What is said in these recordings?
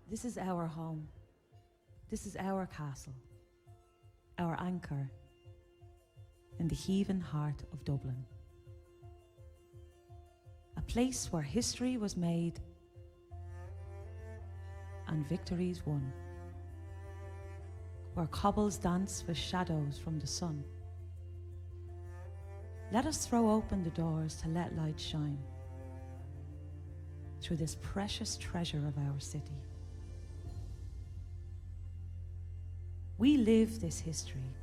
This is our home. This is our castle, our anchor in the heaving heart of Dublin. A place where history was made and victories won, where cobbles dance with shadows from the sun. Let us throw open the doors to let light shine through this precious treasure of our city. We live this history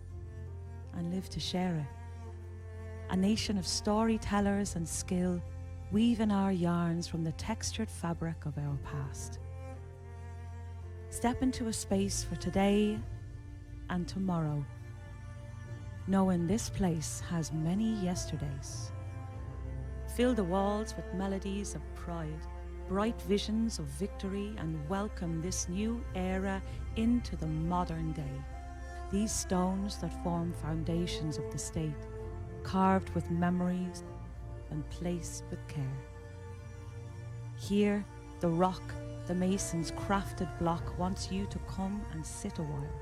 and live to share it. A nation of storytellers and skill, weaving our yarns from the textured fabric of our past. Step into a space for today and tomorrow, knowing this place has many yesterdays. Fill the walls with melodies of pride, bright visions of victory, and welcome this new era into the modern day. These stones that form foundations of the state, carved with memories and placed with care. Here, the rock, the mason's crafted block wants you to come and sit a while.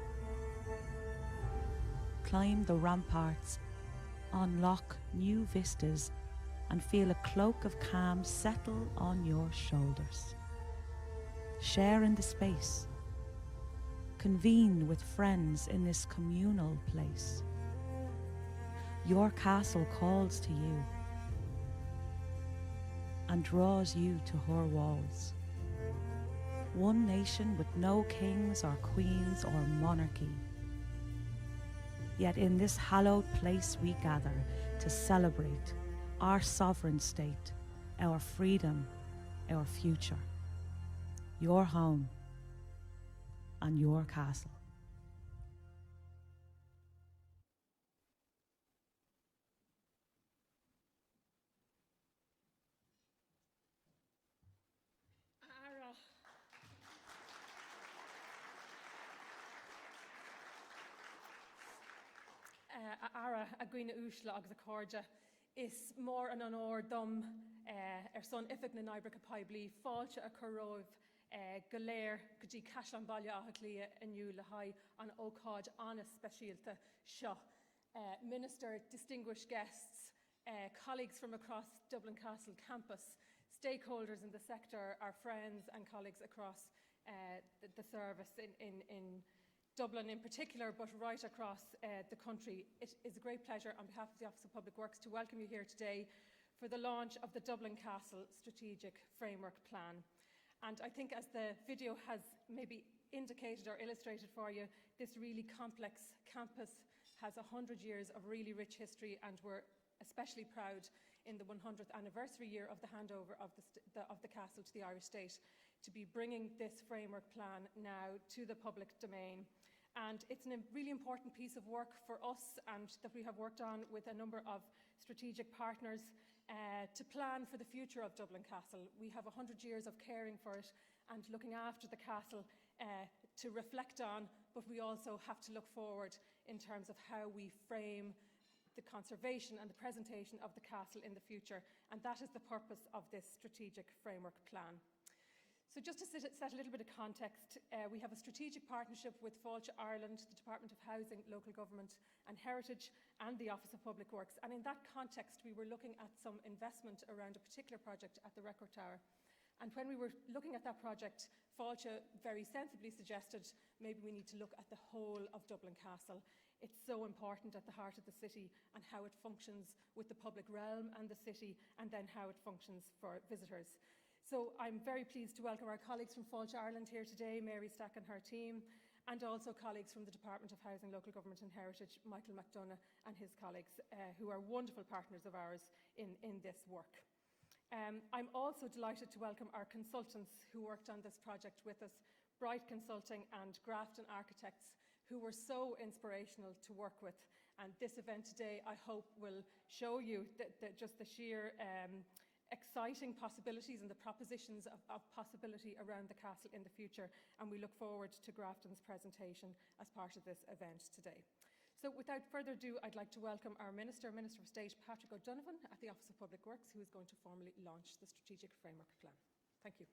Climb the ramparts, unlock new vistas, and feel a cloak of calm settle on your shoulders. Share in the space. Convene with friends in this communal place. Your castle calls to you and draws you to her walls. One nation with no kings or queens or monarchy. Yet in this hallowed place we gather to celebrate our sovereign state, our freedom, our future, your home and your castle. Ara a gwine úsla agus a cordja is mór an ár dom son ifig na naibre a paibli fáilte a choróibh goléir go dtí cais an baile a lia aniu le haid an ócáid anna speisialta seo. Minister, distinguished guests, colleagues from across Dublin Castle campus, stakeholders in the sector, our friends and colleagues across the service in Dublin in particular, but right across the country. It is a great pleasure on behalf of the Office of Public Works to welcome you here today for the launch of the Dublin Castle Strategic Framework Plan. And I think, as the video has maybe indicated or illustrated for you, this really complex campus has 100 years of really rich history, and we're especially proud in the 100th anniversary year of the handover of the castle to the Irish state to be bringing this framework plan now to the public domain. And it's a really important piece of work for us, and that we have worked on with a number of strategic partners to plan for the future of Dublin Castle. We have 100 years of caring for it and looking after the castle to reflect on, but we also have to look forward in terms of how we frame the conservation and the presentation of the castle in the future, and that is the purpose of this strategic framework plan. So just to set a little bit of context, we have a strategic partnership with Fáilte Ireland, the Department of Housing, Local Government and Heritage, and the Office of Public Works. And in that context, we were looking at some investment around a particular project at the Record Tower. And when we were looking at that project, Fáilte very sensibly suggested maybe we need to look at the whole of Dublin Castle. It's so important at the heart of the city and how it functions with the public realm and the city, and then how it functions for visitors. So I'm very pleased to welcome our colleagues from Fáilte Ireland here today, Mary Stack and her team, and also colleagues from the Department of Housing, Local Government and Heritage, Michael McDonough and his colleagues, who are wonderful partners of ours in this work. I'm also delighted to welcome our consultants who worked on this project with us, Bright Consulting and Grafton Architects, who were so inspirational to work with. And this event today, I hope, will show you just the sheer exciting possibilities and the propositions of possibility around the castle in the future, and we look forward to Grafton's presentation as part of this event today. So without further ado, I'd like to welcome our Minister of State, Patrick O'Donovan, at the Office of Public Works, who is going to formally launch the Strategic Framework Plan. Thank you.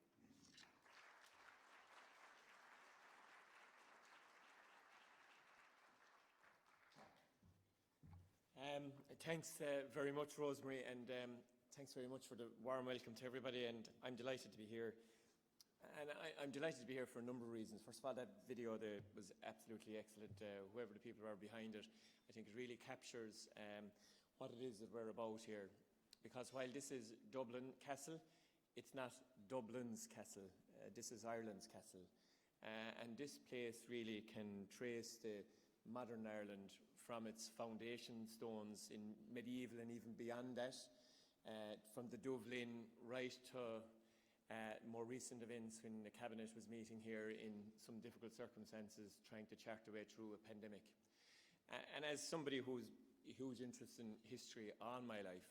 Thanks very much, Rosemary, and thanks very much for the warm welcome to everybody. And I'm delighted to be here. And I'm delighted to be here for a number of reasons. First of all, that video there was absolutely excellent. Whoever the people are behind it, I think it really captures what it is that we're about here. Because while this is Dublin Castle, it's not Dublin's castle. This is Ireland's castle. And this place really can trace the modern Ireland from its foundation stones in medieval and even beyond that, from the Dublin right to more recent events when the cabinet was meeting here in some difficult circumstances, trying to chart their way through a pandemic. And as somebody who's a huge interest in history all my life,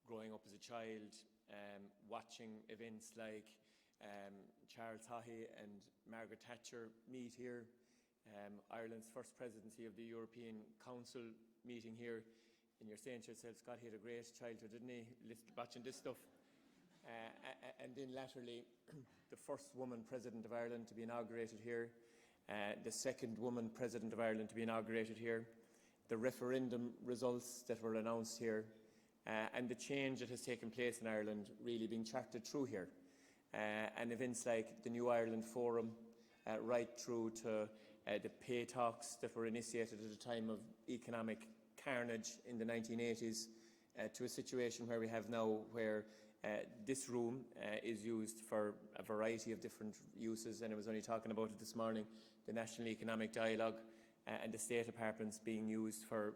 growing up as a child, watching events like Charles Haughey and Margaret Thatcher meet here, Ireland's first presidency of the European Council meeting here, and you're saying to yourself, Scott, he had a great childhood, didn't he, watching this stuff. And then latterly, the first woman President of Ireland to be inaugurated here, the second woman President of Ireland to be inaugurated here, the referendum results that were announced here, and the change that has taken place in Ireland really being charted through here. And events like the New Ireland Forum, right through to the pay talks that were initiated at a time of economic carnage in the 1980s, to a situation where we have now where this room is used for a variety of different uses, and I was only talking about it this morning, the National Economic Dialogue and the State Apartments being used for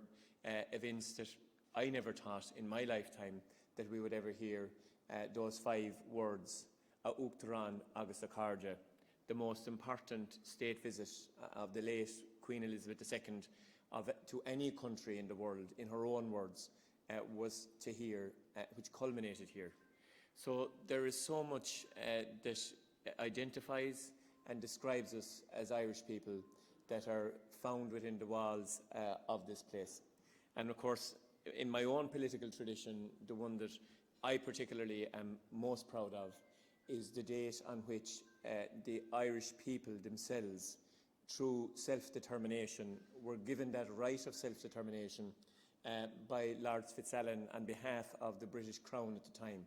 events that I never thought in my lifetime that we would ever hear those 5 words, a Uachtaráin agus a Carja, the most important state visit of the late Queen Elizabeth II to any country in the world, in her own words, was to hear, which culminated here. So there is so much that identifies and describes us as Irish people that are found within the walls of this place. And of course, in my own political tradition, the one that I particularly am most proud of is the date on which the Irish people themselves, through self-determination, were given that right of self-determination by Lord Fitzallen on behalf of the British Crown at the time.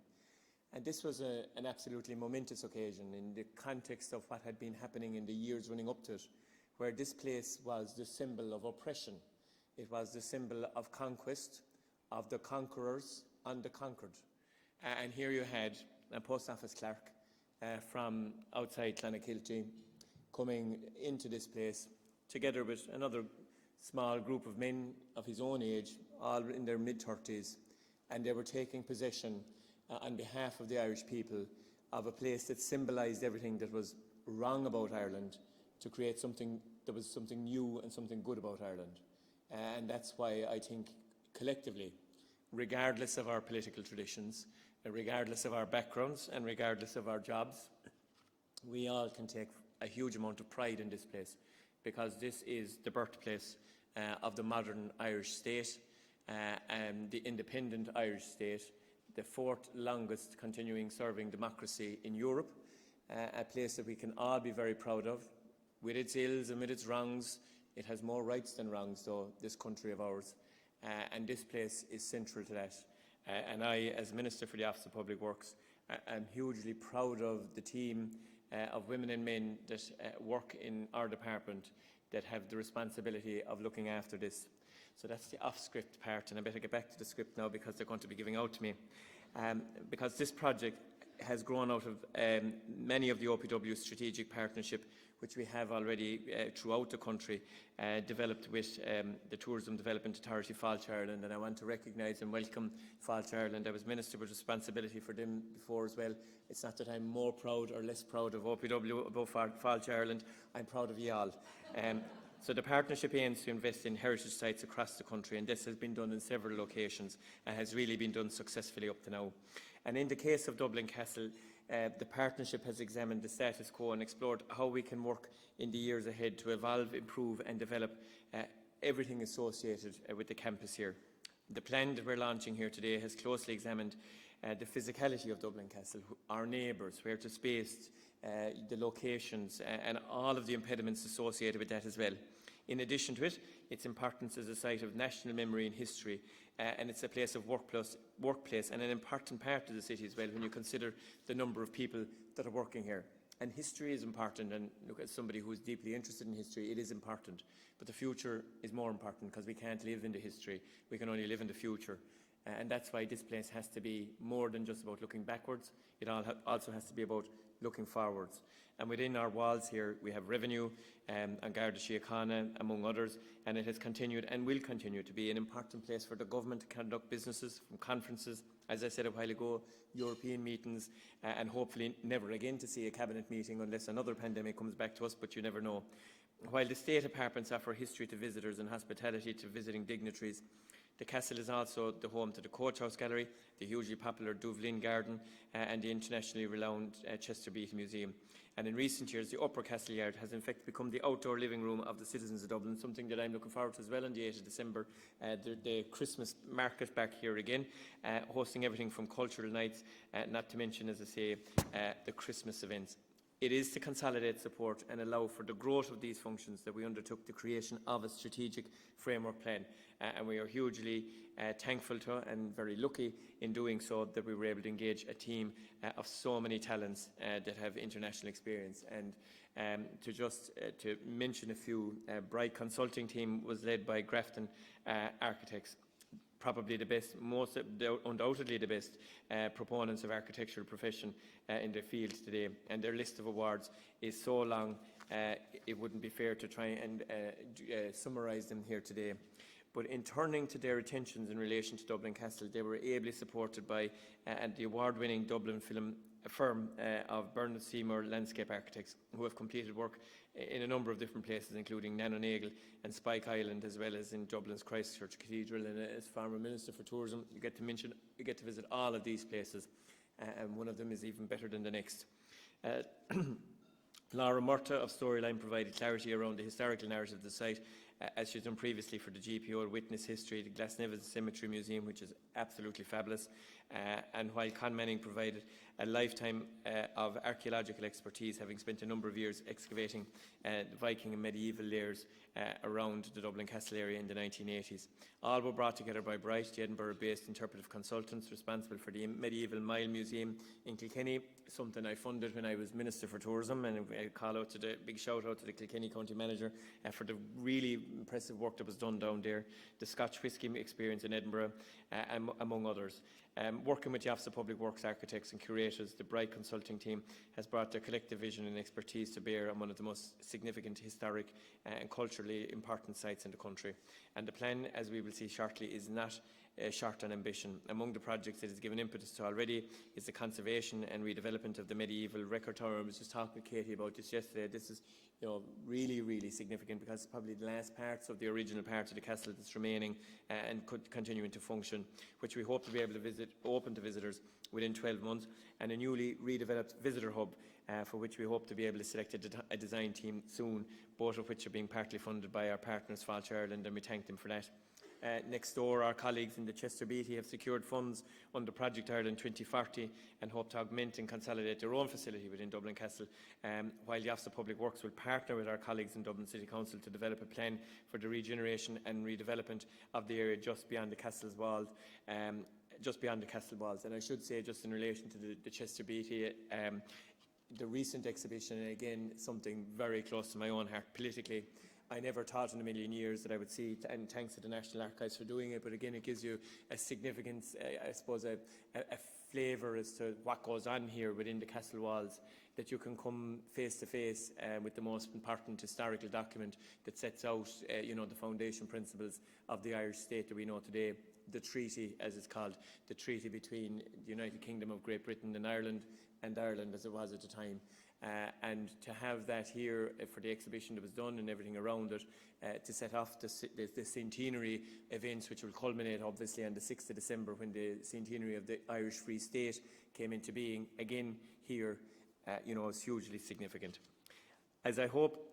And this was an absolutely momentous occasion in the context of what had been happening in the years running up to it, where this place was the symbol of oppression. It was the symbol of conquest, of the conquerors and the conquered. And here you had a post office clerk from outside Clonakilty coming into this place together with another small group of men of his own age, all in their mid-30s, and they were taking possession on behalf of the Irish people of a place that symbolised everything that was wrong about Ireland to create something that was something new and something good about Ireland. And that's why I think collectively, regardless of our political traditions, regardless of our backgrounds and regardless of our jobs, we all can take a huge amount of pride in this place, because this is the birthplace of the modern Irish state, the independent Irish state, the 4th longest continuing serving democracy in Europe, a place that we can all be very proud of. With its ills and with its wrongs, it has more rights than wrongs, though, this country of ours, and this place is central to that. And I, as Minister for the Office of Public Works, am hugely proud of the team of women and men that work in our department that have the responsibility of looking after this. So that's the off-script part, and I better get back to the script now because they're going to be giving out to me. Because this project has grown out of many of the OPW strategic partnership, which we have already throughout the country, developed with the Tourism Development Authority Fáilte Ireland, and I want to recognise and welcome Fáilte Ireland. I was Minister with responsibility for them before as well. It's not that I'm more proud or less proud of OPW above Fáilte Ireland, I'm proud of you all. So the partnership aims to invest in heritage sites across the country, and this has been done in several locations and has really been done successfully up to now. And in the case of Dublin Castle, the partnership has examined the status quo and explored how we can work in the years ahead to evolve, improve and develop everything associated with the campus here. The plan that we're launching here today has closely examined the physicality of Dublin Castle, our neighbours, where to space, the locations and all of the impediments associated with that as well. In addition to it, its importance as a site of national memory and history, and it's a place of workplace and an important part of the city as well when you consider the number of people that are working here. And history is important, and look, as somebody who is deeply interested in history, it is important. But the future is more important, because we can't live in the history, we can only live in the future. And that's why this place has to be more than just about looking backwards. It also has to be about looking forwards. And within our walls here, we have revenue and Garda Síochána, among others, and it has continued and will continue to be an important place for the government to conduct businesses, from conferences, as I said a while ago, European meetings, and hopefully never again to see a cabinet meeting unless another pandemic comes back to us, but you never know. While the state apartments offer history to visitors and hospitality to visiting dignitaries, the castle is also the home to the Coach House Gallery, the hugely popular Dublin Garden, and the internationally renowned Chester Beatty Museum. And in recent years, the Upper Castle Yard has in fact become the outdoor living room of the citizens of Dublin, something that I'm looking forward to as well on the 8th of December, the Christmas market back here again, hosting everything from cultural nights, not to mention, as I say, the Christmas events. It is to consolidate support and allow for the growth of these functions that we undertook the creation of a strategic framework plan. And we are hugely thankful to and very lucky in doing so that we were able to engage a team of so many talents that have international experience. And to mention a few, Bright Consulting team was led by Grafton Architects, probably the best, undoubtedly the best proponents of architectural profession in their field today. And their list of awards is so long, it wouldn't be fair to try and summarise them here today. But in turning to their attentions in relation to Dublin Castle, they were ably supported by the award-winning Dublin firm of Bernard Seymour Landscape Architects, who have completed work in a number of different places, including Nanonagel and Spike Island, as well as in Dublin's Christchurch Cathedral. And as former Minister for Tourism, you get to visit all of these places, and one of them is even better than the next. Laura Murta of Storyline provided clarity around the historical narrative of the site, as she's done previously for the GPO Witness History, the Glasnevin Cemetery Museum, which is absolutely fabulous, and while Con Manning provided a lifetime of archaeological expertise, having spent a number of years excavating Viking and medieval layers around the Dublin Castle area in the 1980s. All were brought together by Bright, the Edinburgh-based interpretive consultants responsible for the Medieval Mile Museum in Kilkenny, something I funded when I was Minister for Tourism, and a big shout out to the Kilkenny County Manager for the really impressive work that was done down there, the Scotch whisky experience in Edinburgh, among others. Working with the Office of Public Works architects and curators, the Bright Consulting team has brought their collective vision and expertise to bear on one of the most significant historic and culturally important sites in the country. And the plan, as we will see shortly, is not short on ambition. Among the projects it has given impetus to already is the conservation and redevelopment of the medieval record tower. I was just talking to Katie about this yesterday. This is really, really significant, because it's probably the last parts of the original part of the castle that's remaining and could continuing to function, which we hope to be able to open to visitors within 12 months, and a newly redeveloped visitor hub for which we hope to be able to select a design team soon, both of which are being partly funded by our partners Fáilte Ireland, and we thank them for that. Next door, our colleagues in the Chester Beatty have secured funds under Project Ireland 2040 and hope to augment and consolidate their own facility within Dublin Castle, while the Office of Public Works will partner with our colleagues in Dublin City Council to develop a plan for the regeneration and redevelopment of the area just beyond the castle's walls. And I should say, just in relation to the Chester Beatty, the recent exhibition, and again something very close to my own heart politically, I never thought in a million years that I would see, and thanks to the National Archives for doing it, but again it gives you a significance, I suppose a flavour as to what goes on here within the castle walls, that you can come face to face with the most important historical document that sets out the foundation principles of the Irish state that we know today, the treaty, as it's called, the treaty between the United Kingdom of Great Britain and Ireland as it was at the time. And to have that here for the exhibition that was done and everything around it, to set off the centenary events, which will culminate obviously on the 6th of December when the centenary of the Irish Free State came into being, again here, is hugely significant. As I hope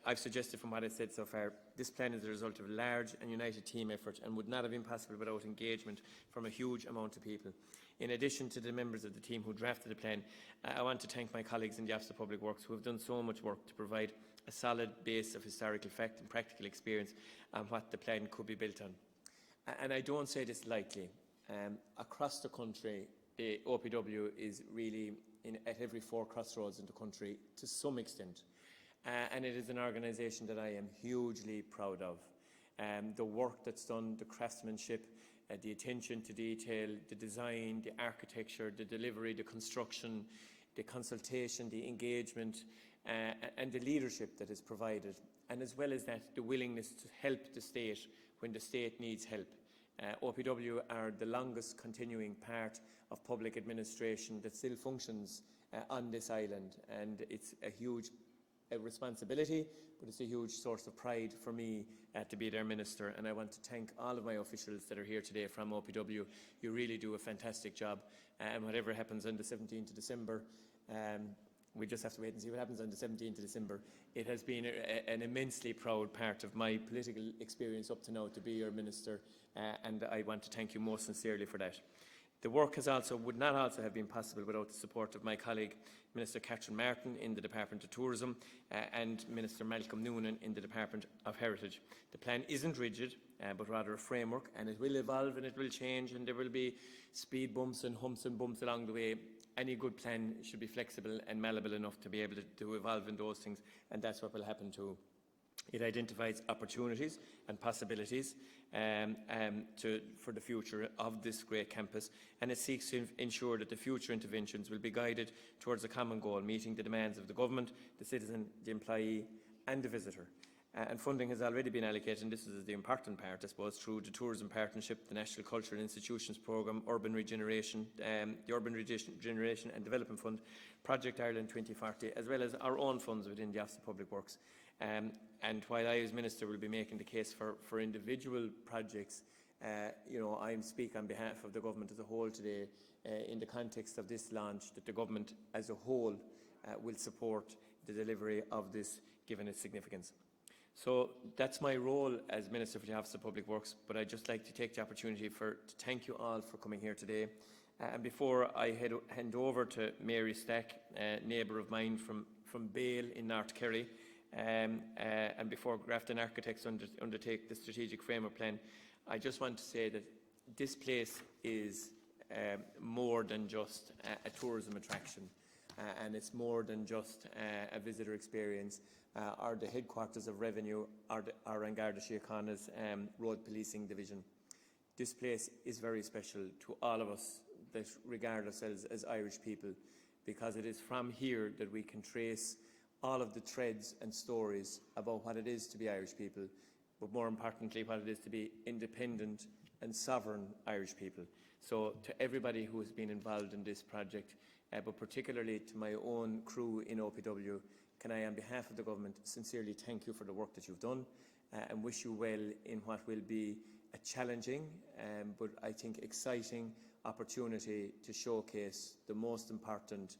I've suggested from what I said so far, this plan is a result of a large and united team effort and would not have been possible without engagement from a huge amount of people. In addition to the members of the team who drafted the plan, I want to thank my colleagues in the Office of Public Works who have done so much work to provide a solid base of historical fact and practical experience and what the plan could be built on. And I don't say this lightly. Across the country, the OPW is really at every 4 crossroads in the country to some extent. And it is an organisation that I am hugely proud of. The work that's done, the craftsmanship, the attention to detail, the design, the architecture, the delivery, the construction, the consultation, the engagement, and the leadership that is provided. And as well as that, the willingness to help the state when the state needs help. OPW are the longest continuing part of public administration that still functions on this island, and it's a huge responsibility, but it's a huge source of pride for me to be their minister. And I want to thank all of my officials that are here today from OPW. You really do a fantastic job, and whatever happens on the 17th of December, we just have to wait and see what happens on the 17th of December. It has been an immensely proud part of my political experience up to now to be your minister, and I want to thank you most sincerely for that. The work would not also have been possible without the support of my colleague, Minister Catherine Martin in the Department of Tourism and Minister Malcolm Noonan in the Department of Heritage. The plan isn't rigid, but rather a framework, and it will evolve and it will change, and there will be speed bumps and humps and bumps along the way. Any good plan should be flexible and malleable enough to be able to evolve in those things, and that's what will happen too. It identifies opportunities and possibilities for the future of this great campus, and it seeks to ensure that the future interventions will be guided towards a common goal, meeting the demands of the government, the citizen, the employee and the visitor. And funding has already been allocated, and this is the important part, I suppose, through the Tourism Partnership, the National Cultural Institutions Programme, Urban Regeneration, the Urban Regeneration and Development Fund, Project Ireland 2040, as well as our own funds within the Office of Public Works. And while I, as Minister, will be making the case for individual projects, I speak on behalf of the Government as a whole today in the context of this launch, that the Government as a whole will support the delivery of this, given its significance. So that's my role as Minister for the Office of Public Works, but I'd just like to take the opportunity to thank you all for coming here today. And before I hand over to Mary Stack, a neighbour of mine from Bale in North Kerry, and before Grafton Architects undertake the strategic framework plan, I just want to say that this place is more than just a tourism attraction, and it's more than just a visitor experience. Or the headquarters of revenue, or An Garda Síochána's road policing division. This place is very special to all of us that regard ourselves as Irish people, because it is from here that we can trace all of the threads and stories about what it is to be Irish people, but more importantly what it is to be independent and sovereign Irish people. So to everybody who has been involved in this project, but particularly to my own crew in OPW, can I, on behalf of the Government, sincerely thank you for the work that you've done and wish you well in what will be a challenging but I think exciting opportunity to showcase the most important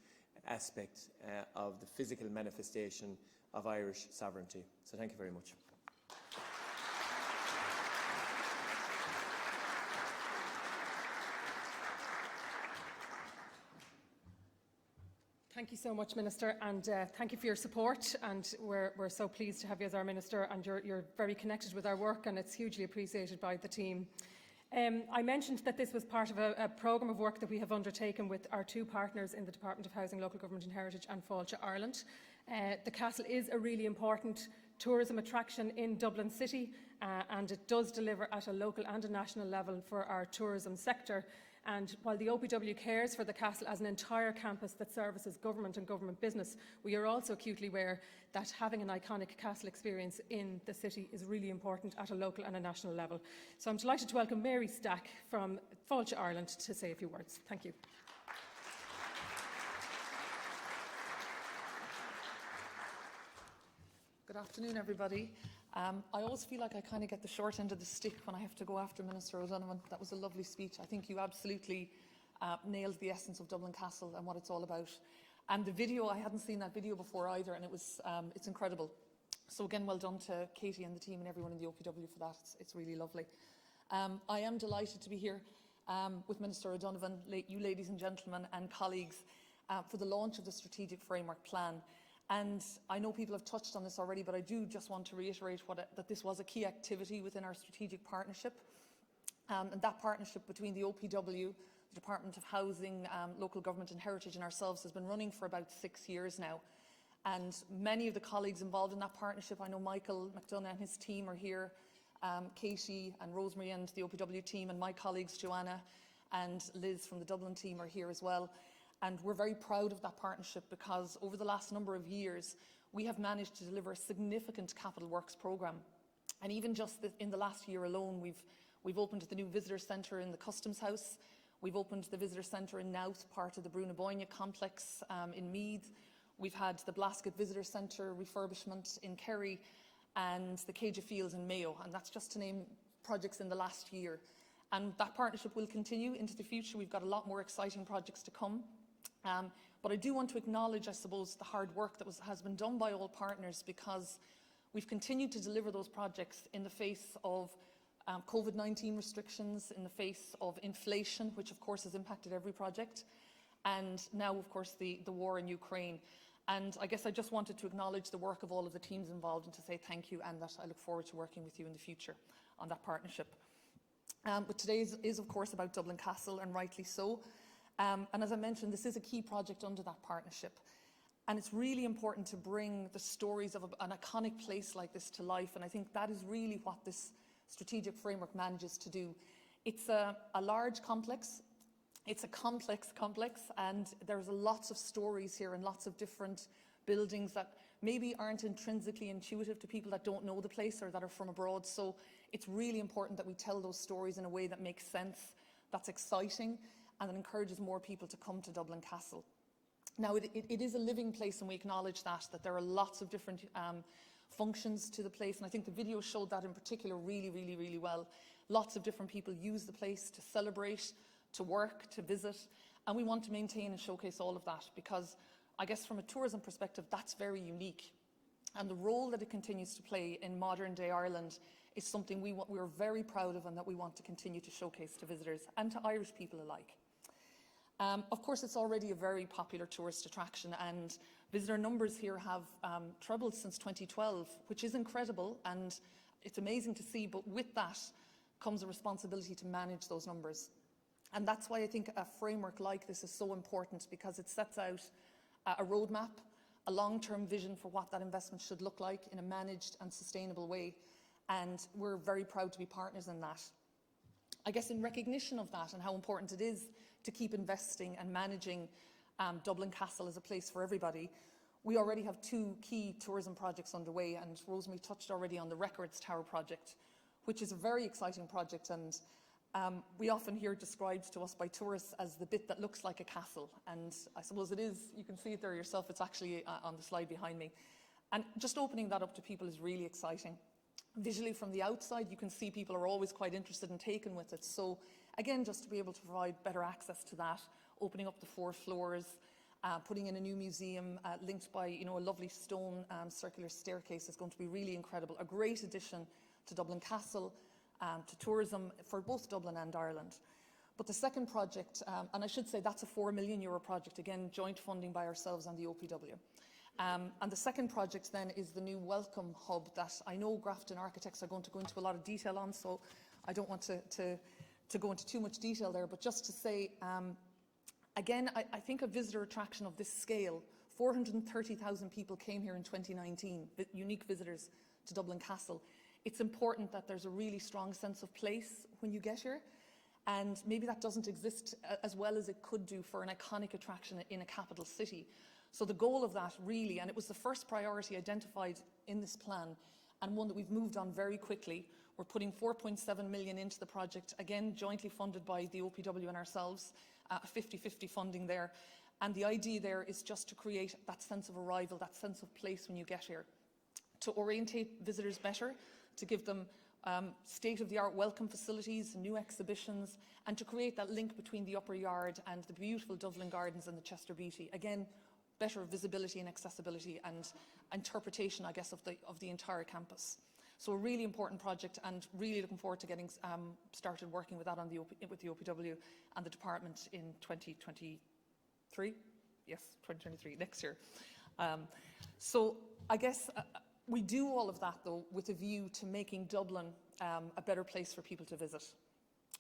aspect of the physical manifestation of Irish sovereignty. So thank you very much. Thank you so much, Minister, and thank you for your support. And we're so pleased to have you as our Minister, and you're very connected with our work, and it's hugely appreciated by the team. I mentioned that this was part of a programme of work that we have undertaken with our 2 partners in the Department of Housing, Local Government and Heritage and Fáilte Ireland. The castle is a really important tourism attraction in Dublin City, and it does deliver at a local and a national level for our tourism sector. And while the OPW cares for the castle as an entire campus that services government and government business, we are also acutely aware that having an iconic castle experience in the city is really important at a local and a national level. So I'm delighted to welcome Mary Stack from Fáilte Ireland to say a few words. Thank you. Good afternoon, everybody. I always feel like I kind of get the short end of the stick when I have to go after Minister O'Donovan. That was a lovely speech. I think you absolutely nailed the essence of Dublin Castle and what it's all about. And the video, I hadn't seen that video before either, and it's incredible. So again, well done to Katie and the team and everyone in the OPW for that. It's really lovely. I am delighted to be here with Minister O'Donovan, you ladies and gentlemen and colleagues, for the launch of the Strategic Framework Plan. And I know people have touched on this already, but I do just want to reiterate that this was a key activity within our strategic partnership. And that partnership between the OPW, the Department of Housing, Local Government and Heritage and ourselves has been running for about 6 years now. And many of the colleagues involved in that partnership, I know Michael McDonough and his team are here, Katie and Rosemary and the OPW team, and my colleagues Joanna and Liz from the Dublin team are here as well. And we're very proud of that partnership because over the last number of years, we have managed to deliver a significant capital works programme. And even just in the last year alone, we've opened the new visitor centre in the Customs House. We've opened the visitor centre in Naus, part of the Bruna Boyne complex in Meath. We've had the Blasket Visitor Centre refurbishment in Kerry and the Cage Fields in Mayo. And that's just to name projects in the last year. And that partnership will continue into the future. We've got a lot more exciting projects to come. But I do want to acknowledge, I suppose, the hard work that has been done by all partners, because we've continued to deliver those projects in the face of COVID-19 restrictions, in the face of inflation, which of course has impacted every project, and now of course the war in Ukraine. And I guess I just wanted to acknowledge the work of all of the teams involved and to say thank you, and that I look forward to working with you in the future on that partnership. But today is of course about Dublin Castle, and rightly so. And as I mentioned, this is a key project under that partnership. And it's really important to bring the stories of an iconic place like this to life. And I think that is really what this strategic framework manages to do. It's a large complex. It's a complex complex, and there's lots of stories here and lots of different buildings that maybe aren't intrinsically intuitive to people that don't know the place or that are from abroad. So it's really important that we tell those stories in a way that makes sense, that's exciting, and that encourages more people to come to Dublin Castle. Now, it is a living place, and we acknowledge that there are lots of different functions to the place, and I think the video showed that in particular really well. Lots of different people use the place to celebrate, to work, to visit, and we want to maintain and showcase all of that, because I guess from a tourism perspective, that's very unique. And the role that it continues to play in modern day Ireland is something we're very proud of, and that we want to continue to showcase to visitors and to Irish people alike. Of course, it's already a very popular tourist attraction, and visitor numbers here have trebled since 2012, which is incredible, and it's amazing to see, but with that comes a responsibility to manage those numbers. And that's why I think a framework like this is so important, because it sets out a roadmap, a long-term vision for what that investment should look like in a managed and sustainable way, and we're very proud to be partners in that. I guess in recognition of that and how important it is to keep investing and managing Dublin Castle as a place for everybody, we already have 2 key tourism projects underway, and Rosemary touched already on the Records Tower project, which is a very exciting project, and we often hear it described to us by tourists as the bit that looks like a castle, and I suppose it is. You can see it there yourself. It's actually on the slide behind me. And just opening that up to people is really exciting. Visually from the outside, you can see people are always quite interested and taken with it. So again, just to be able to provide better access to that, opening up the 4 floors, putting in a new museum linked by a lovely stone circular staircase is going to be really incredible. A great addition to Dublin Castle, to tourism for both Dublin and Ireland. But the second project, and I should say that's a €4 million project, again, joint funding by ourselves and the OPW. And the second project then is the new Welcome Hub that I know Grafton Architects are going to go into a lot of detail on, so I don't want to go into too much detail there, but just to say, again, I think a visitor attraction of this scale, 430,000 people came here in 2019, unique visitors to Dublin Castle. It's important that there's a really strong sense of place when you get here, and maybe that doesn't exist as well as it could do for an iconic attraction in a capital city. So the goal of that really, and it was the first priority identified in this plan, and one that we've moved on very quickly. We're putting 4.7 million into the project, again jointly funded by the OPW and ourselves, 50-50 funding there. And the idea there is just to create that sense of arrival, that sense of place when you get here, to orientate visitors better, to give them state-of-the-art welcome facilities, new exhibitions, and to create that link between the Upper Yard and the beautiful Dublin Gardens and the Chester Beauty. Again, better visibility and accessibility and interpretation, I guess, of the entire campus. So a really important project, and really looking forward to getting started working with that with the OPW and the department in 2023. Yes, 2023, next year. So I guess we do all of that, though, with a view to making Dublin a better place for people to visit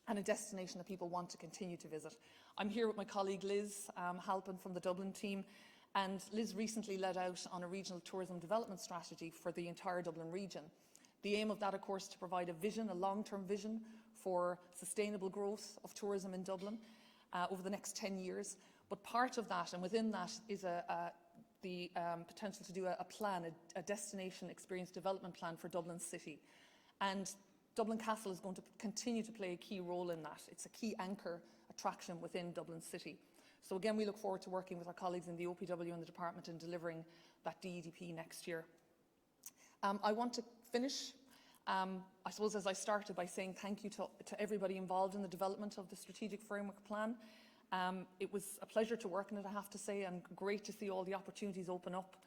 and a destination that people want to continue to visit. I'm here with my colleague Liz Halpin from the Dublin team, and Liz recently led out on a regional tourism development strategy for the entire Dublin region. The aim of that, of course, to provide a vision, a long-term vision for sustainable growth of tourism in Dublin over the next 10 years. But part of that, and within that, is the potential to do a plan, a destination experience development plan for Dublin City. And Dublin Castle is going to continue to play a key role in that. It's a key anchor attraction within Dublin City. So again, we look forward to working with our colleagues in the OPW and the department in delivering that DEDP next year. I want to finish, I suppose, as I started, by saying thank you to everybody involved in the development of the strategic framework plan. It was a pleasure to work on it, I have to say, and great to see all the opportunities open up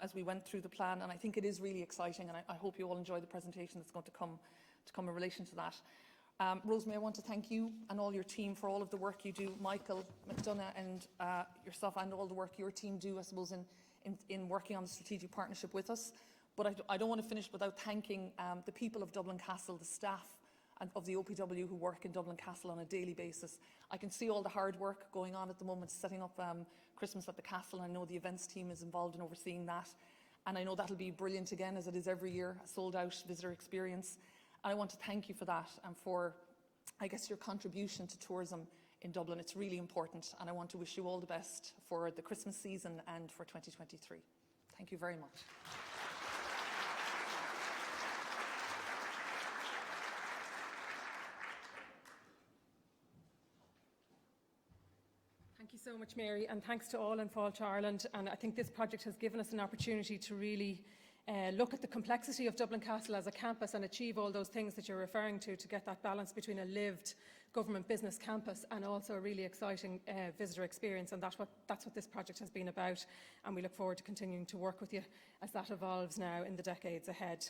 as we went through the plan. And I think it is really exciting, and I hope you all enjoy the presentation that's going to come in relation to that. Rosemary, I want to thank you and all your team for all of the work you do, Michael, McDonough and yourself, and all the work your team do, I suppose, in working on the strategic partnership with us. But I don't want to finish without thanking the people of Dublin Castle, the staff of the OPW who work in Dublin Castle on a daily basis. I can see all the hard work going on at the moment, setting up Christmas at the Castle. I know the events team is involved in overseeing that. And I know that'll be brilliant again, as it is every year, a sold-out visitor experience. And I want to thank you for that and for, I guess, your contribution to tourism in Dublin. It's really important, and I want to wish you all the best for the Christmas season and for 2023. Thank you very much. Thank you so much, Mary, and thanks to all in Fáilte Ireland. And I think this project has given us an opportunity to really look at the complexity of Dublin Castle as a campus and achieve all those things that you're referring to get that balance between a lived government business campus and also a really exciting visitor experience. And that's what this project has been about. And we look forward to continuing to work with you as that evolves now in the decades ahead.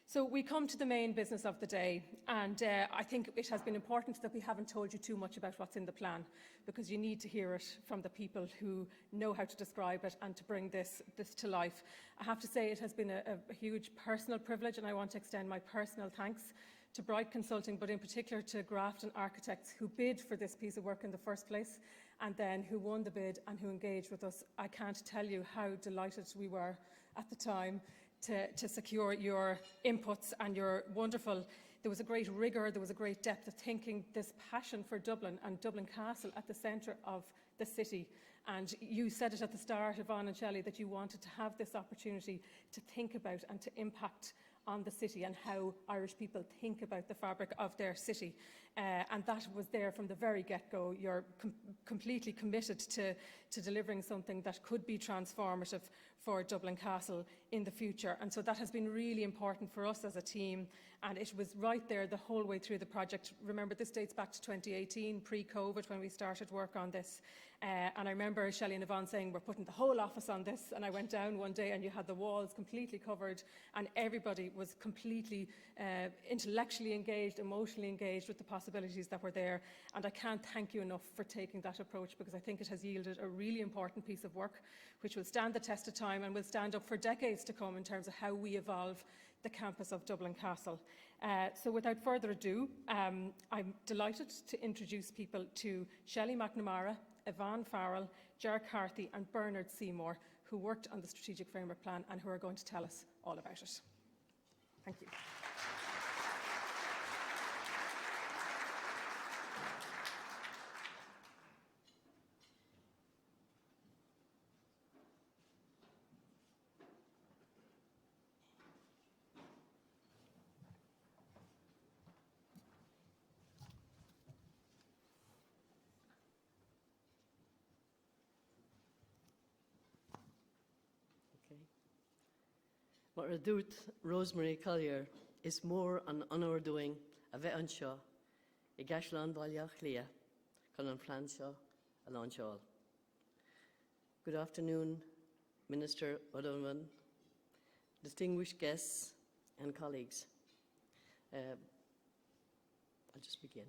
So we come to the main business of the day, and I think it has been important that we haven't told you too much about what's in the plan, because you need to hear it from the people who know how to describe it and to bring this to life. I have to say it has been a huge personal privilege, and I want to extend my personal thanks to Bright Consulting, but in particular to Grafton Architects, who bid for this piece of work in the first place, and then who won the bid and who engaged with us. I can't tell you how delighted we were at the time to secure your inputs and your wonderful, there was a great rigour, there was a great depth of thinking, this passion for Dublin and Dublin Castle at the centre of the city. And you said it at the start, Yvonne and Shelley, that you wanted to have this opportunity to think about and to impact on the city and how Irish people think about the fabric of their city. And that was there from the very get-go. You're completely committed to delivering something that could be transformative for Dublin Castle in the future. And so that has been really important for us as a team. And it was right there the whole way through the project. Remember, this dates back to 2018, pre-COVID, when we started work on this. And I remember Shelley and Yvonne saying, we're putting the whole office on this. And I went down one day and you had the walls completely covered and everybody was completely intellectually engaged, emotionally engaged with the possibilities that were there. And I can't thank you enough for taking that approach, because I think it has yielded a really important piece of work which will stand the test of time and will stand up for decades to come in terms of how we evolve the campus of Dublin Castle. So without further ado, I'm delighted to introduce people to Shelley McNamara, Yvonne Farrell, Ger Carthy and Bernard Seymour, who worked on the Strategic Framework Plan and who are going to tell us all about it. Thank you. Mar a dúirt Rosemary Collier is mór an unordúing a bheith anseo I gceisleán bailach lia chun an phlean seo a láinseáil. Good afternoon, Minister O'Donovan, distinguished guests and colleagues. I'll just begin.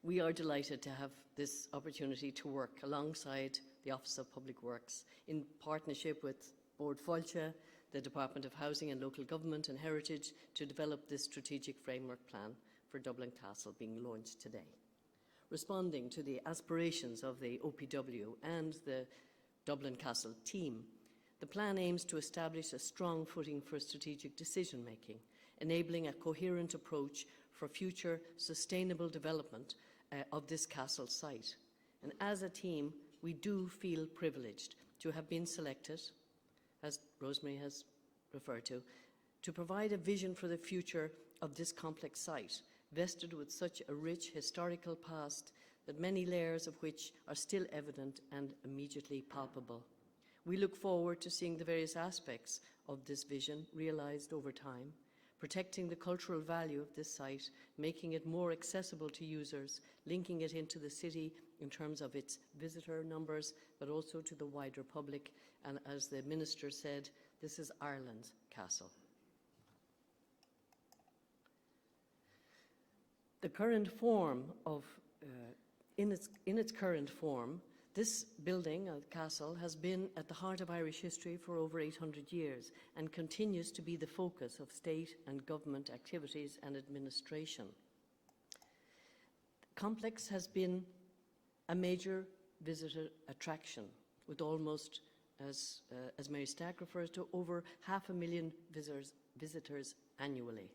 We are delighted to have this opportunity to work alongside the Office of Public Works, in partnership with Board Fáilte, the Department of Housing and Local Government and Heritage, to develop this strategic framework plan for Dublin Castle being launched today. Responding to the aspirations of the OPW and the Dublin Castle team, the plan aims to establish a strong footing for strategic decision-making, enabling a coherent approach for future sustainable development of this castle site. And as a team, we do feel privileged to have been selected, as Rosemary has referred to provide a vision for the future of this complex site, vested with such a rich historical past that many layers of which are still evident and immediately palpable. We look forward to seeing the various aspects of this vision realised over time, protecting the cultural value of this site, making it more accessible to users, linking it into the city in terms of its visitor numbers, but also to the wider public. And as the Minister said, this is Ireland's castle. The current form of, in its current form, this building, the castle, has been at the heart of Irish history for over 800 years and continues to be the focus of state and government activities and administration. The complex has been a major visitor attraction, with almost, as Mary Stack refers to, over 500,000 visitors annually.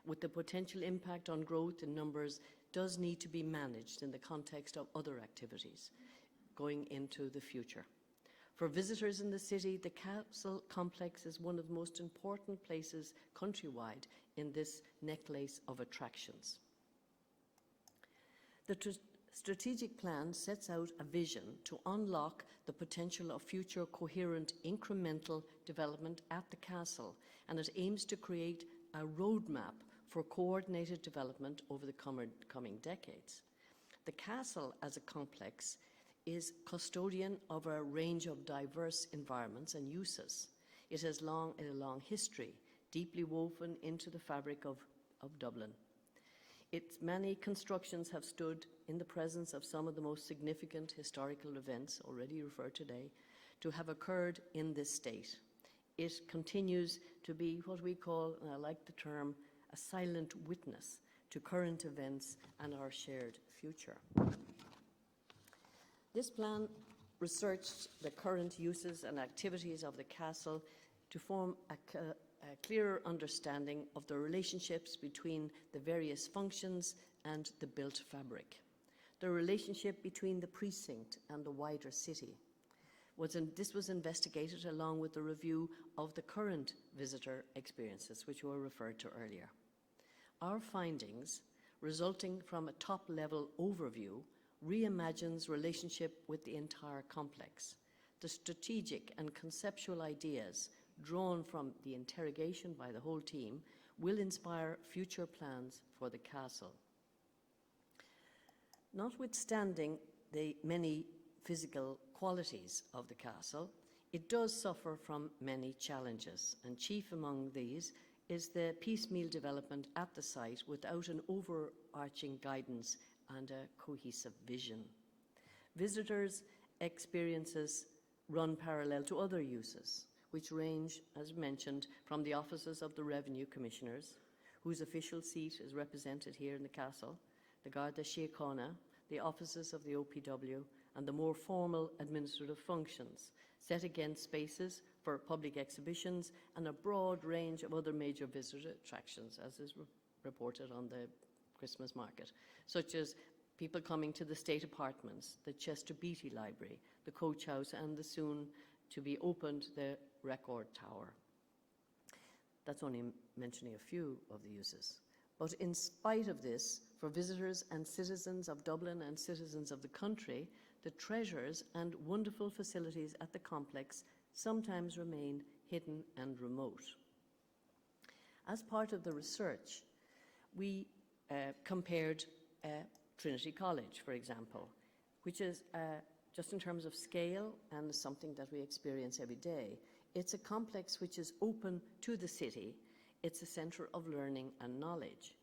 With the potential impact on growth in numbers does need to be managed in the context of other activities going into the future. For visitors in the city, the castle complex is one of the most important places countrywide in this necklace of attractions. The strategic plan sets out a vision to unlock the potential of future coherent incremental development at the castle, and it aims to create a roadmap for coordinated development over the coming decades. The castle as a complex is custodian of a range of diverse environments and uses. It has a long history, deeply woven into the fabric of Dublin. Its many constructions have stood in the presence of some of the most significant historical events, already referred today, to have occurred in this state. It continues to be what we call, and I like the term, a silent witness to current events and our shared future. This plan researched the current uses and activities of the castle to form a clearer understanding of the relationships between the various functions and the built fabric. The relationship between the precinct and the wider city. This was investigated along with the review of the current visitor experiences, which were referred to earlier. Our findings, resulting from a top-level overview, reimagines relationship with the entire complex. The strategic and conceptual ideas drawn from the interrogation by the whole team will inspire future plans for the castle. Notwithstanding the many physical qualities of the castle, it does suffer from many challenges, and chief among these is the piecemeal development at the site without an overarching guidance and a cohesive vision. Visitors' experiences run parallel to other uses, which range, as mentioned, from the offices of the Revenue Commissioners, whose official seat is represented here in the castle, the Garda Síochána, the offices of the OPW, and the more formal administrative functions, set against spaces for public exhibitions and a broad range of other major visitor attractions, as is reported on the Christmas market, such as people coming to the state apartments, the Chester Beatty Library, the Coach House, and the soon-to-be-opened the Record Tower. That's only mentioning a few of the uses. But in spite of this, for visitors and citizens of Dublin and citizens of the country, the treasures and wonderful facilities at the complex sometimes remain hidden and remote. As part of the research, we compared Trinity College, for example, which is, just in terms of scale and something that we experience every day, it's a complex which is open to the city. It's a centre of learning and knowledge.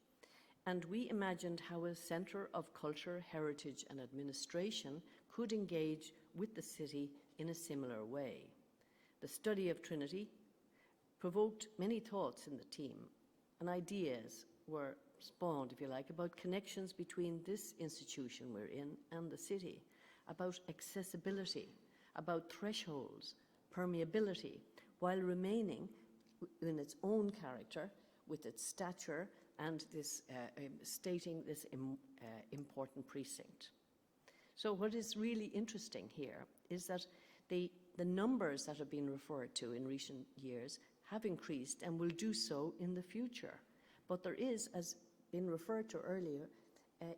And we imagined how a centre of culture, heritage and administration could engage with the city in a similar way. The study of Trinity provoked many thoughts in the team, and ideas were spawned, if you like, about connections between this institution we're in and the city, about accessibility, about thresholds, permeability, while remaining in its own character, with its stature and this stating this important precinct. So what is really interesting here is that the numbers that have been referred to in recent years have increased and will do so in the future. But there is, as been referred to earlier,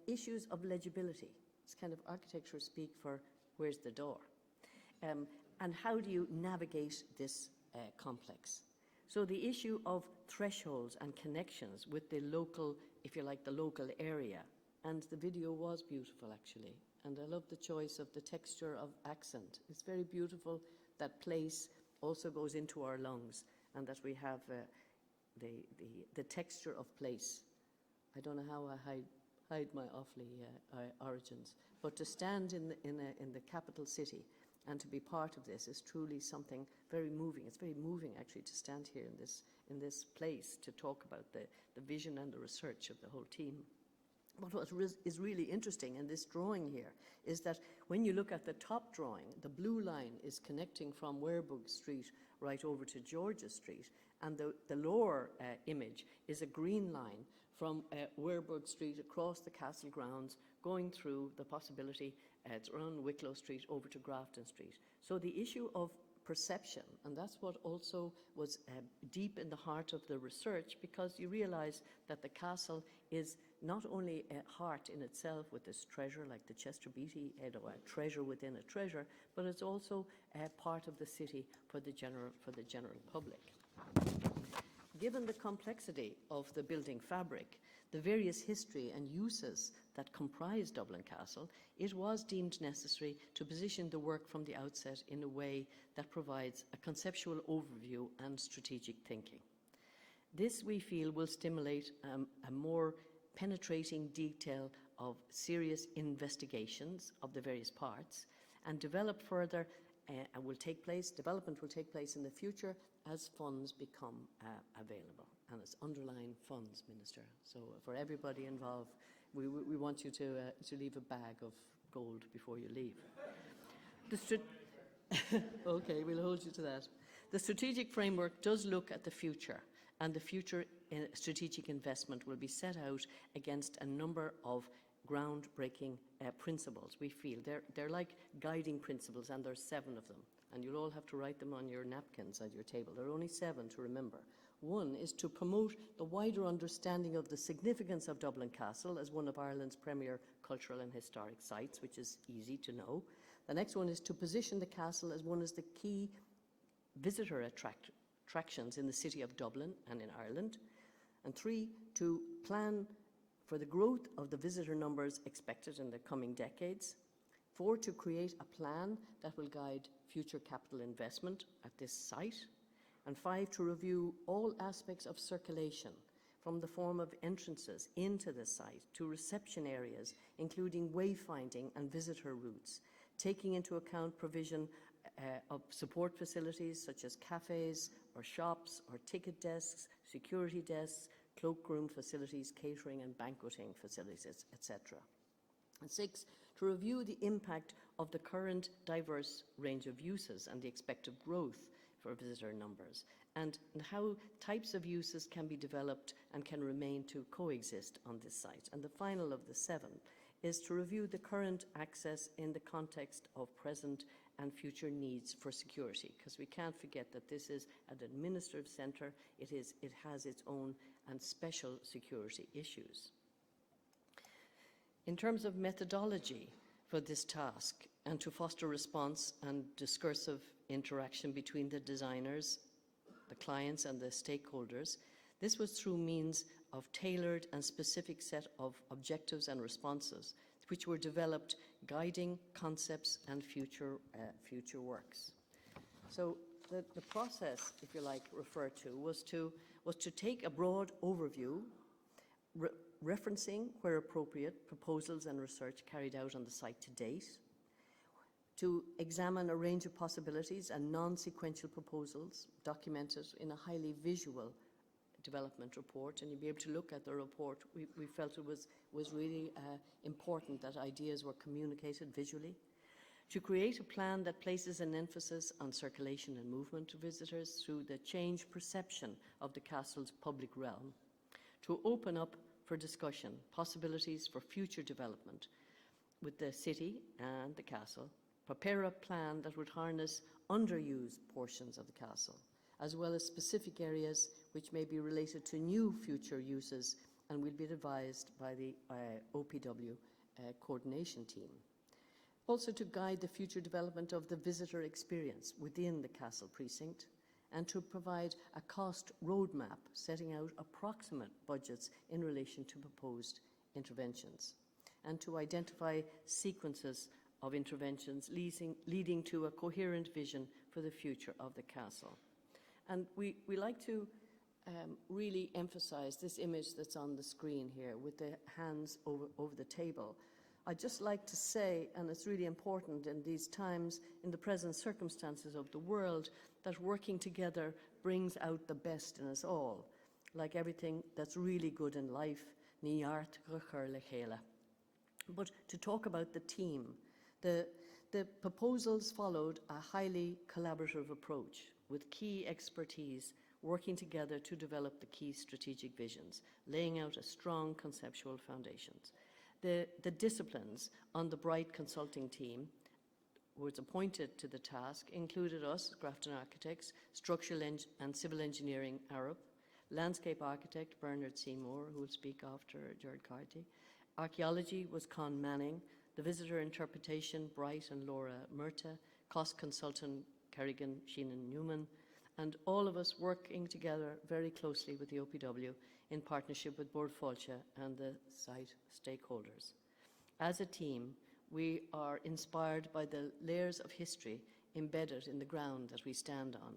issues of legibility. It's kind of architecture speak for where's the door? And how do you navigate this complex? So the issue of thresholds and connections with the local, if you like, the local area. And the video was beautiful, actually. And I love the choice of the texture of accent. It's very beautiful. That place also goes into our lungs, and that we have the texture of place. I don't know how I hide my Offaly origins, but to stand in the capital city and to be part of this is truly something very moving. It's very moving, actually, to stand here in this place to talk about the vision and the research of the whole team. But what is really interesting in this drawing here is that when you look at the top drawing, the blue line is connecting from Werbug Street right over to Georgia Street, and the lower image is a green line from Werbug Street across the castle grounds, going through the possibility to run Wicklow Street over to Grafton Street. So the issue of perception, and that's what also was deep in the heart of the research, because you realise that the castle is not only a heart in itself with this treasure, like the Chester Beatty, a treasure within a treasure, but it's also a part of the city for the general public. Given the complexity of the building fabric, the various history and uses that comprise Dublin Castle, it was deemed necessary to position the work from the outset in a way that provides a conceptual overview and strategic thinking. This, we feel, will stimulate a more penetrating detail of serious investigations of the various parts, and develop further development will take place in the future as funds become available. And it's underlying funds, Minister. So for everybody involved, we want you to leave a bag of gold before you leave. Okay, we'll hold you to that. The strategic framework does look at the future, and the future strategic investment will be set out against a number of groundbreaking principles. We feel they're like guiding principles, and there's 7 of them, and you'll all have to write them on your napkins at your table. There are only 7 to remember. One is to promote the wider understanding of the significance of Dublin Castle as one of Ireland's premier cultural and historic sites, which is easy to know. The next one is to position the castle as one of the key visitor attractions in the city of Dublin and in Ireland. And 3, to plan for the growth of the visitor numbers expected in the coming decades. 4, to create a plan that will guide future capital investment at this site. And 5, to review all aspects of circulation, from the form of entrances into the site to reception areas, including wayfinding and visitor routes, taking into account provision of support facilities such as cafes or shops or ticket desks, security desks, cloakroom facilities, catering and banqueting facilities, etc. And 6, to review the impact of the current diverse range of uses and the expected growth for visitor numbers, and how types of uses can be developed and can remain to coexist on this site. And the final of the 7 is to review the current access in the context of present and future needs for security, because we can't forget that this is an administrative centre. It has its own and special security issues. In terms of methodology for this task, and to foster response and discursive interaction between the designers, the clients and the stakeholders, this was through means of tailored and specific set of objectives and responses, which were developed guiding concepts and future works. So the process, if you like, referred to was to take a broad overview, referencing, where appropriate, proposals and research carried out on the site to date, to examine a range of possibilities and non-sequential proposals documented in a highly visual development report, and you'll be able to look at the report. We felt it was really important that ideas were communicated visually. To create a plan that places an emphasis on circulation and movement of visitors through the changed perception of the castle's public realm. To open up for discussion possibilities for future development with the city and the castle. Prepare a plan that would harness underused portions of the castle, as well as specific areas which may be related to new future uses and will be advised by the OPW coordination team. Also to guide the future development of the visitor experience within the castle precinct, and to provide a cost roadmap setting out approximate budgets in relation to proposed interventions, and to identify sequences of interventions leading to a coherent vision for the future of the castle. And we like to really emphasize this image that's on the screen here with the hands over the table. I'd just like to say, and it's really important in these times, in the present circumstances of the world, that working together brings out the best in us all. Like everything that's really good in life, ní art go chur le chéile. But to talk about the team, the proposals followed a highly collaborative approach with key expertise working together to develop the key strategic visions, laying out a strong conceptual foundations. The disciplines on the Bright consulting team who was appointed to the task included us, Grafton Architects, Structural and Civil Engineering, Arab, Landscape Architect, Bernard Seymour, who will speak after Gerard Carty. Archaeology was Con Manning, the Visitor Interpretation, Bright and Laura Murta, Cost Consultant, Kerrigan Sheenan Newman, and all of us working together very closely with the OPW in partnership with Bord Fáilte and the site stakeholders. As a team, we are inspired by the layers of history embedded in the ground that we stand on,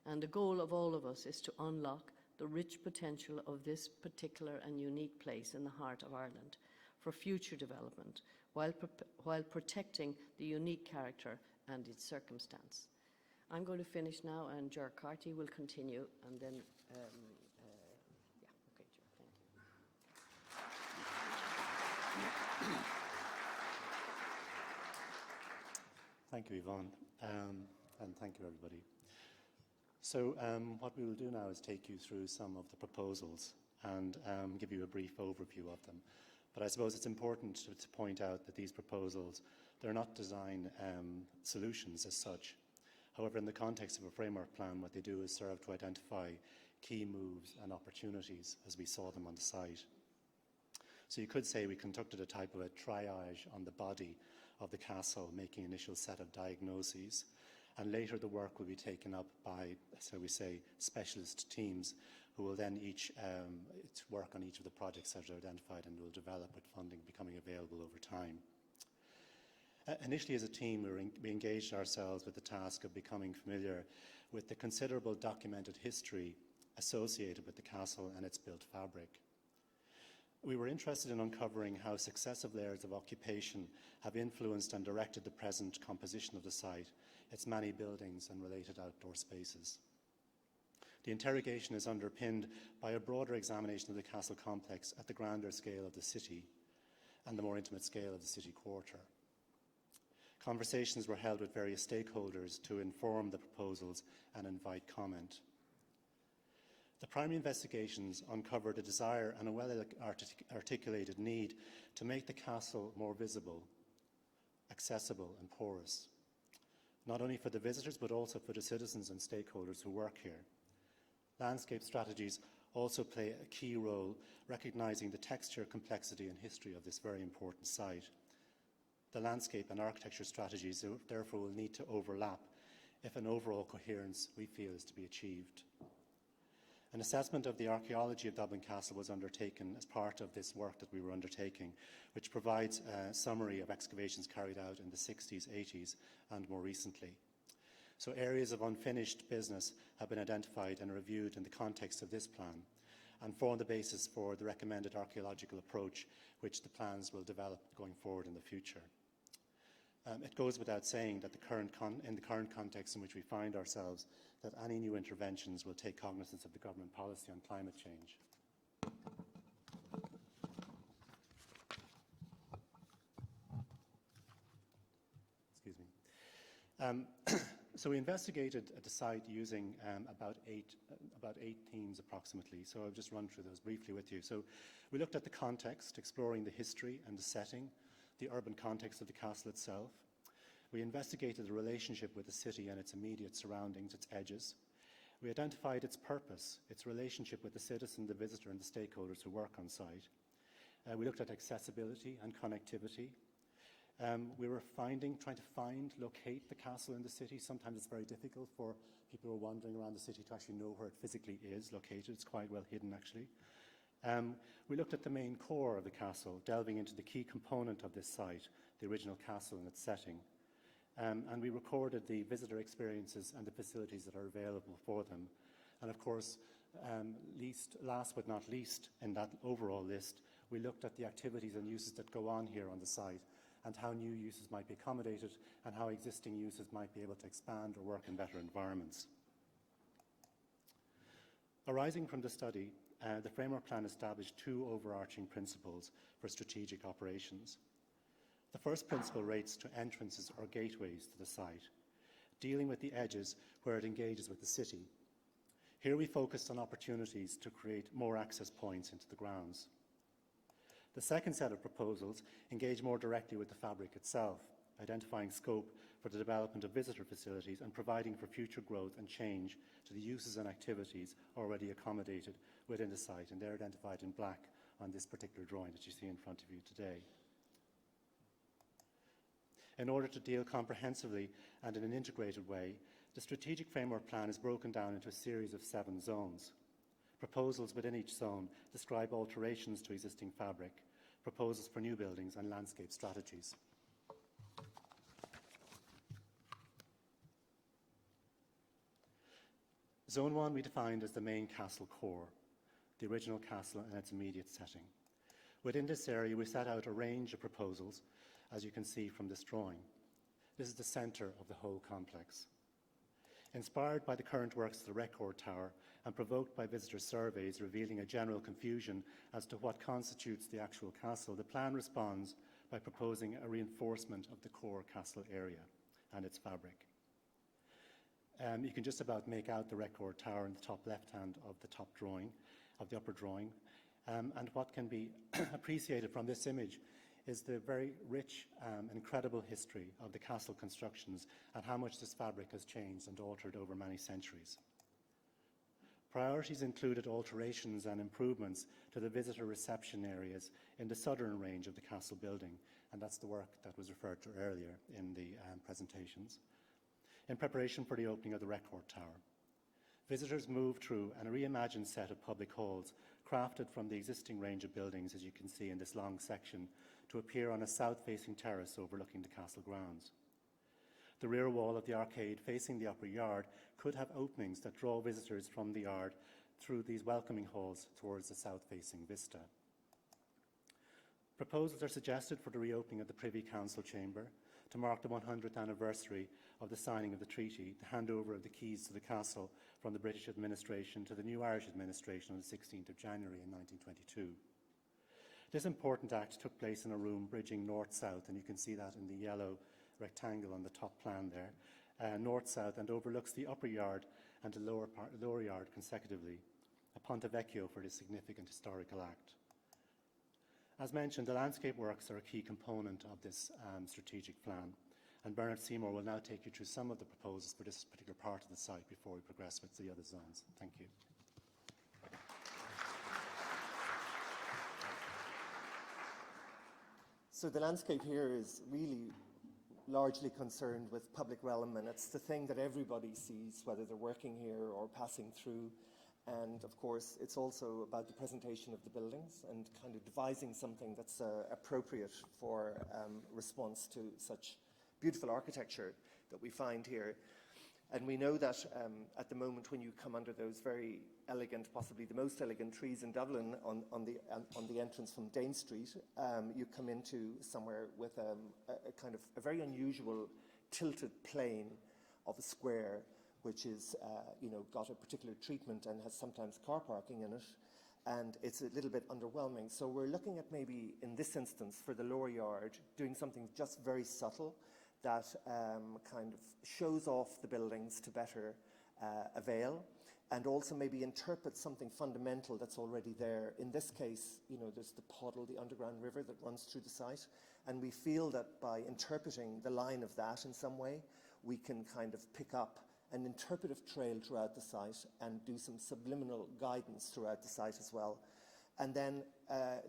and the goal of all of us is to unlock the rich potential of this particular and unique place in the heart of Ireland for future development, while protecting the unique character and its circumstance. I'm going to finish now, and Ger Carty will continue, and then, yeah, okay, Ger, thank you. Thank you, Yvonne, and thank you, everybody. So what we will do now is take you through some of the proposals and give you a brief overview of them. But I suppose it's important to point out that these proposals, they're not design solutions as such. However, in the context of a framework plan, what they do is serve to identify key moves and opportunities as we saw them on the site. So you could say we conducted a type of a triage on the body of the castle, making an initial set of diagnoses, and later the work will be taken up by, so we say, specialist teams who will then each work on each of the projects that are identified and will develop with funding becoming available over time. Initially, as a team, we engaged ourselves with the task of becoming familiar with the considerable documented history associated with the castle and its built fabric. We were interested in uncovering how successive layers of occupation have influenced and directed the present composition of the site, its many buildings and related outdoor spaces. The interrogation is underpinned by a broader examination of the castle complex at the grander scale of the city and the more intimate scale of the city quarter. Conversations were held with various stakeholders to inform the proposals and invite comment. The primary investigations uncovered a desire and a well-articulated need to make the castle more visible, accessible and porous, not only for the visitors but also for the citizens and stakeholders who work here. Landscape strategies also play a key role, recognising the texture, complexity and history of this very important site. The landscape and architecture strategies therefore will need to overlap if an overall coherence, we feel, is to be achieved. An assessment of the archaeology of Dublin Castle was undertaken as part of this work that we were undertaking, which provides a summary of excavations carried out in the 60s, 80s and more recently. So areas of unfinished business have been identified and reviewed in the context of this plan and form the basis for the recommended archaeological approach which the plans will develop going forward in the future. It goes without saying that in the current context in which we find ourselves, that any new interventions will take cognizance of the government policy on climate change. Excuse me. So we investigated the site using about eight themes approximately. So I'll just run through those briefly with you. So we looked at the context, exploring the history and the setting, the urban context of the castle itself. We investigated the relationship with the city and its immediate surroundings, its edges. We identified its purpose, its relationship with the citizen, the visitor, and the stakeholders who work on site. We looked at accessibility and connectivity. We were trying to locate the castle in the city. Sometimes it's very difficult for people who are wandering around the city to actually know where it physically is located. It's quite well hidden, actually. We looked at the main core of the castle, delving into the key component of this site, the original castle and its setting. And we recorded the visitor experiences and the facilities that are available for them. And of course, last but not least, in that overall list, we looked at the activities and uses that go on here on the site, and how new uses might be accommodated, and how existing uses might be able to expand or work in better environments. Arising from the study, the framework plan established two overarching principles for strategic operations. The first principle relates to entrances or gateways to the site, dealing with the edges where it engages with the city. Here we focused on opportunities to create more access points into the grounds. The second set of proposals engage more directly with the fabric itself, identifying scope for the development of visitor facilities and providing for future growth and change to the uses and activities already accommodated within the site, and they're identified in black on this particular drawing that you see in front of you today. In order to deal comprehensively and in an integrated way, the strategic framework plan is broken down into a series of 7 zones. Proposals within each zone describe alterations to existing fabric, proposals for new buildings, and landscape strategies. Zone 1 we defined as the main castle core, the original castle and its immediate setting. Within this area, we set out a range of proposals, as you can see from this drawing. This is the centre of the whole complex. Inspired by the current works of the Record Tower and provoked by visitor surveys revealing a general confusion as to what constitutes the actual castle, the plan responds by proposing a reinforcement of the core castle area and its fabric. You can just about make out the Record Tower in the top left-hand of the top drawing, of the upper drawing. And what can be appreciated from this image is the very rich and incredible history of the castle constructions and how much this fabric has changed and altered over many centuries. Priorities included alterations and improvements to the visitor reception areas in the southern range of the castle building, and that's the work that was referred to earlier in the presentations, in preparation for the opening of the Record Tower. Visitors moved through a reimagined set of public halls crafted from the existing range of buildings, as you can see in this long section, to appear on a south-facing terrace overlooking the castle grounds. The rear wall of the arcade facing the upper yard could have openings that draw visitors from the yard through these welcoming halls towards the south-facing vista. Proposals are suggested for the reopening of the Privy Council chamber to mark the 100th anniversary of the signing of the treaty, the handover of the keys to the castle from the British administration to the new Irish administration on the 16th of January in 1922. This important act took place in a room bridging north-south, and you can see that in the yellow rectangle on the top plan there, north-south, and overlooks the upper yard and the lower yard consecutively, a Ponte Vecchio for this significant historical act. As mentioned, the landscape works are a key component of this strategic plan, and Bernard Seymour will now take you through some of the proposals for this particular part of the site before we progress with the other zones. Thank you. So the landscape here is really largely concerned with public realm, and it's the thing that everybody sees, whether they're working here or passing through. And of course, it's also about the presentation of the buildings and kind of devising something that's appropriate for response to such beautiful architecture that we find here. And we know that at the moment when you come under those very elegant, possibly the most elegant trees in Dublin on the entrance from Dane Street, you come into somewhere with a kind of a very unusual tilted plane of a square, which is, got a particular treatment and has sometimes car parking in it. And it's a little bit underwhelming. So we're looking at maybe, in this instance, for the lower yard, doing something just very subtle that kind of shows off the buildings to better avail, and also maybe interpret something fundamental that's already there. In this case, there's the Poddle, the underground river that runs through the site, and we feel that by interpreting the line of that in some way, we can kind of pick up an interpretive trail throughout the site and do some subliminal guidance throughout the site as well. And then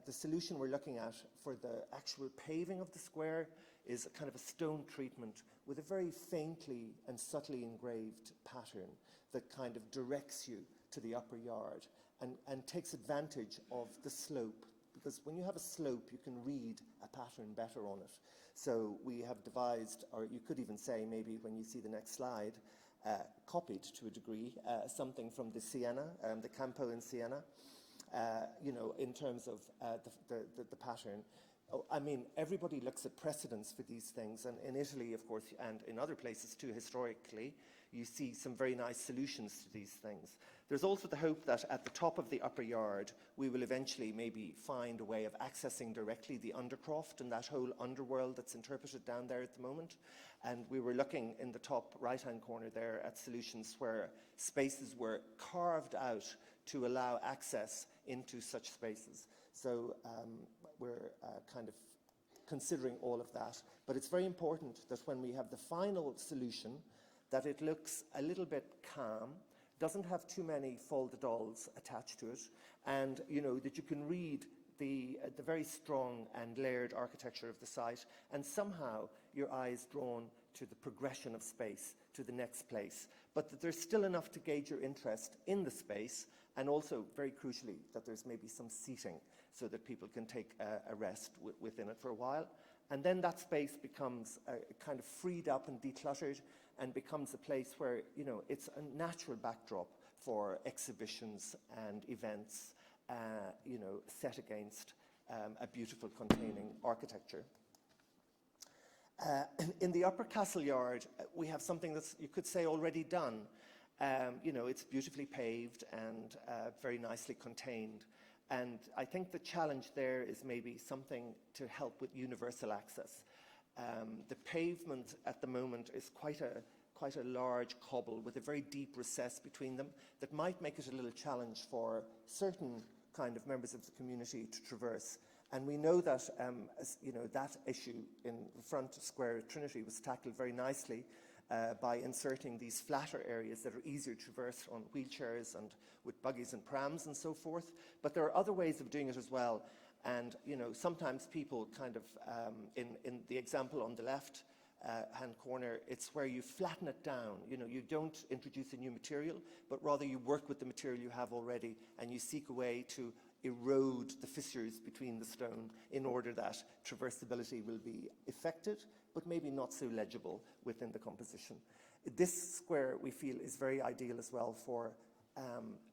the solution we're looking at for the actual paving of the square is a kind of a stone treatment with a very faintly and subtly engraved pattern that kind of directs you to the upper yard and takes advantage of the slope. Because when you have a slope, you can read a pattern better on it. So we have devised, or you could even say maybe when you see the next slide, copied to a degree something from the Siena, the Campo in Siena, in terms of the pattern. I mean, everybody looks at precedents for these things, and in Italy, of course, and in other places too, historically, you see some very nice solutions to these things. There's also the hope that at the top of the upper yard, we will eventually maybe find a way of accessing directly the undercroft and that whole underworld that's interpreted down there at the moment. And we were looking in the top right-hand corner there at solutions where spaces were carved out to allow access into such spaces. So we're kind of considering all of that. But it's very important that when we have the final solution, that it looks a little bit calm, doesn't have too many fol-de-dols attached to it, and that you can read the very strong and layered architecture of the site, and somehow your eye is drawn to the progression of space to the next place, but that there's still enough to gauge your interest in the space, and also, very crucially, that there's maybe some seating so that people can take a rest within it for a while. And then that space becomes kind of freed up and decluttered, and becomes a place where, it's a natural backdrop for exhibitions and events, set against a beautiful containing architecture. In the upper castle yard, we have something that's, you could say, already done. It's beautifully paved and very nicely contained. And I think the challenge there is maybe something to help with universal access. The pavement at the moment is quite a large cobble with a very deep recess between them that might make it a little challenge for certain kind of members of the community to traverse. And we know that, that issue in the front square of Trinity was tackled very nicely by inserting these flatter areas that are easier to traverse on wheelchairs and with buggies and prams and so forth. But there are other ways of doing it as well. And, sometimes people kind of, in the example on the left hand corner, it's where you flatten it down. You don't introduce a new material, but rather you work with the material you have already, and you seek a way to erode the fissures between the stone in order that traversability will be effected, but maybe not so legible within the composition. This square, we feel, is very ideal as well for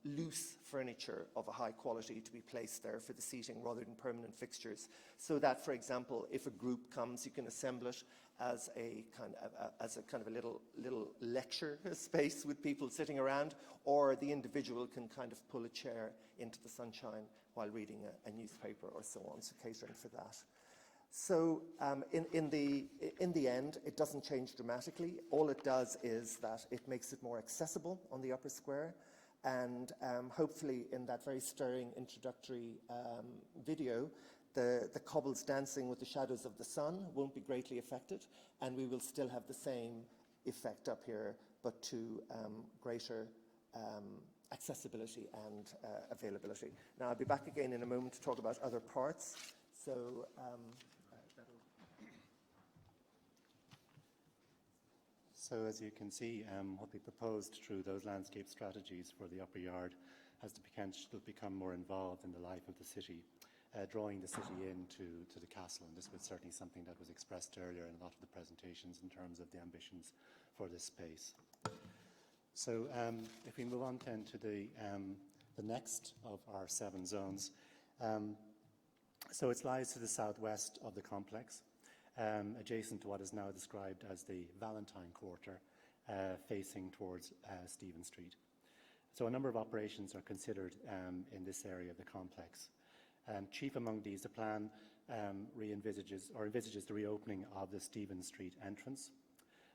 loose furniture of a high quality to be placed there for the seating rather than permanent fixtures. So that, for example, if a group comes, you can assemble it as a kind of a little lecture space with people sitting around, or the individual can kind of pull a chair into the sunshine while reading a newspaper or so on, so catering for that. So in the end, it doesn't change dramatically. All it does is that it makes it more accessible on the upper square. And hopefully in that very stirring introductory video, the cobbles dancing with the shadows of the sun won't be greatly affected, and we will still have the same effect up here, but to greater accessibility and availability. Now, I'll be back again in a moment to talk about other parts. So, So as you can see, what we proposed through those landscape strategies for the upper yard has the potential to become more involved in the life of the city, drawing the city into the castle. And this was certainly something that was expressed earlier in a lot of the presentations in terms of the ambitions for this space. So if we move on then to the next of our 7 zones. So it lies to the southwest of the complex, adjacent to what is now described as the Valentine Quarter, facing towards Stephen Street. So a number of operations are considered in this area of the complex. Chief among these, the plan envisages the reopening of the Stephen Street entrance,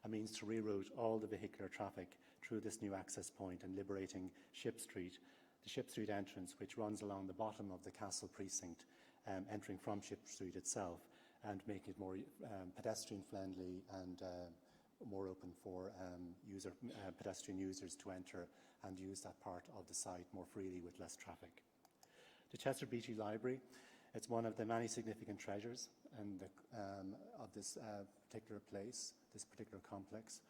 a means to reroute all the vehicular traffic through this new access point and liberating Ship Street, the Ship Street entrance, which runs along the bottom of the castle precinct, entering from Ship Street itself, and making it more pedestrian-friendly and more open for pedestrian users to enter and use that part of the site more freely with less traffic. The Chester Beatty Library, it's one of the many significant treasures of this particular place, this particular complex.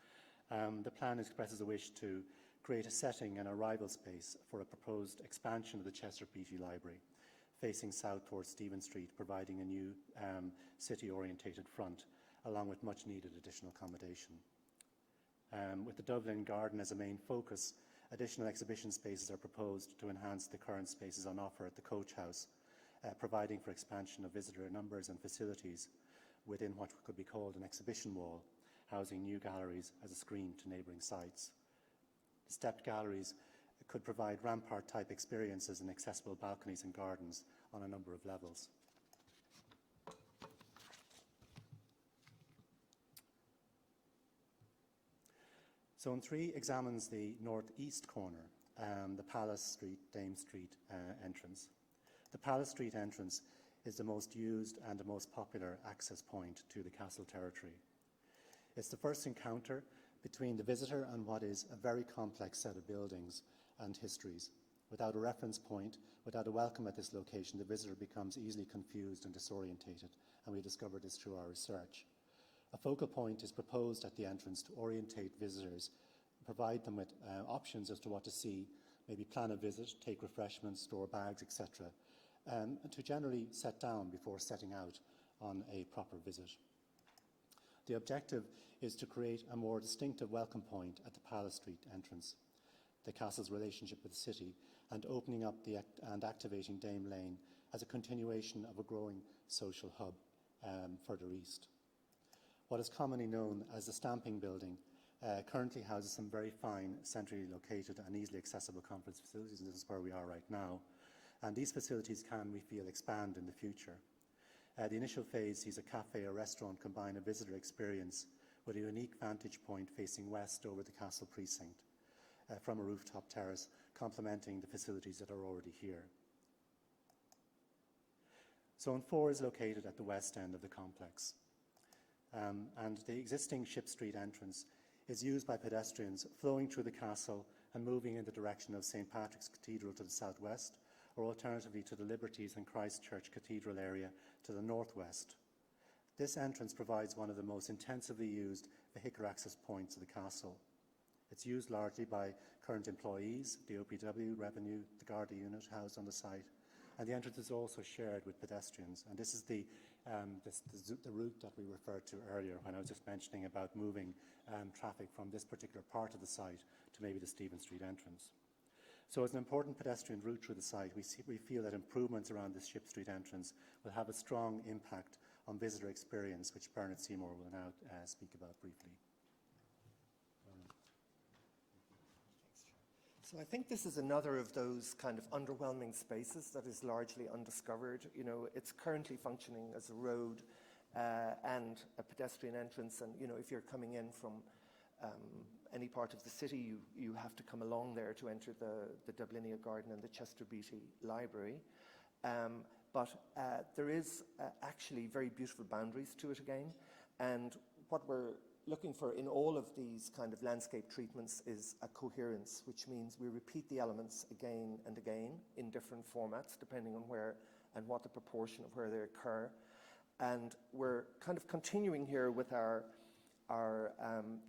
The plan expresses a wish to create a setting and arrival space for a proposed expansion of the Chester Beatty Library, facing south towards Stephen Street, providing a new city-orientated front, along with much-needed additional accommodation. With the Dublin Garden as a main focus, additional exhibition spaces are proposed to enhance the current spaces on offer at the Coach House, providing for expansion of visitor numbers and facilities within what could be called an exhibition wall, housing new galleries as a screen to neighbouring sites. The stepped galleries could provide rampart-type experiences in accessible balconies and gardens on a number of levels. Zone 3 examines the northeast corner, the Palace Street, Dame Street entrance. The Palace Street entrance is the most used and the most popular access point to the castle territory. It's the first encounter between the visitor and what is a very complex set of buildings and histories. Without a reference point, without a welcome at this location, the visitor becomes easily confused and disorientated, and we discovered this through our research. A focal point is proposed at the entrance to orientate visitors, provide them with options as to what to see, maybe plan a visit, take refreshments, store bags, etc., and to generally set down before setting out on a proper visit. The objective is to create a more distinctive welcome point at the Palace Street entrance, the castle's relationship with the city, and opening up and activating Dame Lane as a continuation of a growing social hub further east. What is commonly known as the Stamping Building currently houses some very fine, centrally located and easily accessible conference facilities, and this is where we are right now. And these facilities can, we feel, expand in the future. The initial phase sees a cafe or restaurant combine a visitor experience with a unique vantage point facing west over the castle precinct from a rooftop terrace, complementing the facilities that are already here. Zone 4 is located at the west end of the complex. And the existing Ship Street entrance is used by pedestrians flowing through the castle and moving in the direction of St. Patrick's Cathedral to the southwest, or alternatively to the Liberties and Christchurch Cathedral area to the northwest. This entrance provides one of the most intensively used vehicular access points of the castle. It's used largely by current employees, the OPW, Revenue, the Garda unit housed on the site, and the entrance is also shared with pedestrians. And this is the route that we referred to earlier when I was just mentioning about moving traffic from this particular part of the site to maybe the Stephen Street entrance. So as an important pedestrian route through the site, we feel that improvements around this Ship Street entrance will have a strong impact on visitor experience, which Bernard Seymour will now speak about briefly. So I think this is another of those kind of underwhelming spaces that is largely undiscovered. You know, it's currently functioning as a road and a pedestrian entrance, and you know, if you're coming in from any part of the city, you have to come along there to enter the Dublinia Garden and the Chester Beatty Library. But there is actually very beautiful boundaries to it again, and what we're looking for in all of these kind of landscape treatments is a coherence, which means we repeat the elements again and again in different formats, depending on where and what the proportion of where they occur. And we're kind of continuing here with our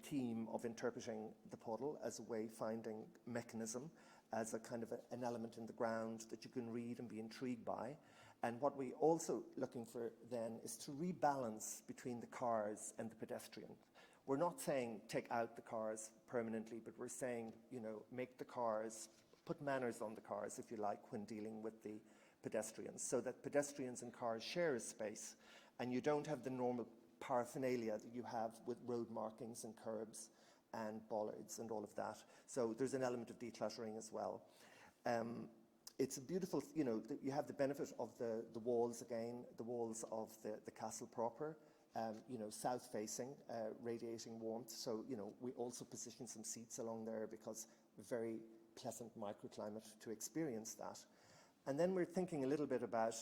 theme of interpreting the puddle as a wayfinding mechanism, as a kind of an element in the ground that you can read and be intrigued by. And what we also looking for then is to rebalance between the cars and the pedestrian. we're not saying take out the cars permanently, but we're saying, you know, make the cars, put manners on the cars, if you like, when dealing with the pedestrians, so that pedestrians and cars share a space, and you don't have the normal paraphernalia that you have with road markings and curbs and bollards and all of that. So there's an element of decluttering as well. It's a beautiful, you know, you have the benefit of the walls again, the walls of the castle proper, you know, south-facing, radiating warmth. So, you know, we also position some seats along there because very pleasant microclimate to experience that. And then we're thinking a little bit about,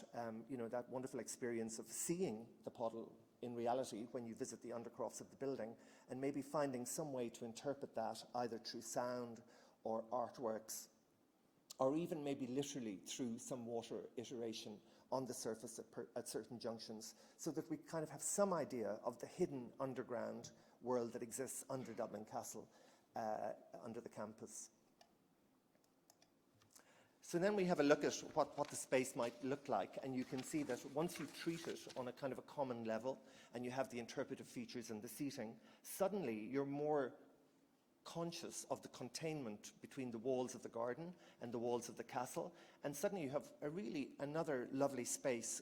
you know, that wonderful experience of seeing the puddle in reality when you visit the undercrofts of the building, and maybe finding some way to interpret that either through sound or artworks, or even maybe literally through some water iteration on the surface at certain junctions, so that we kind of have some idea of the hidden underground world that exists under Dublin Castle, under the campus. So then we have a look at what the space might look like, and you can see that once you treat it on a kind of a common level, and you have the interpretive features and the seating, suddenly you're more conscious of the containment between the walls of the garden and the walls of the castle, and suddenly you have another lovely space,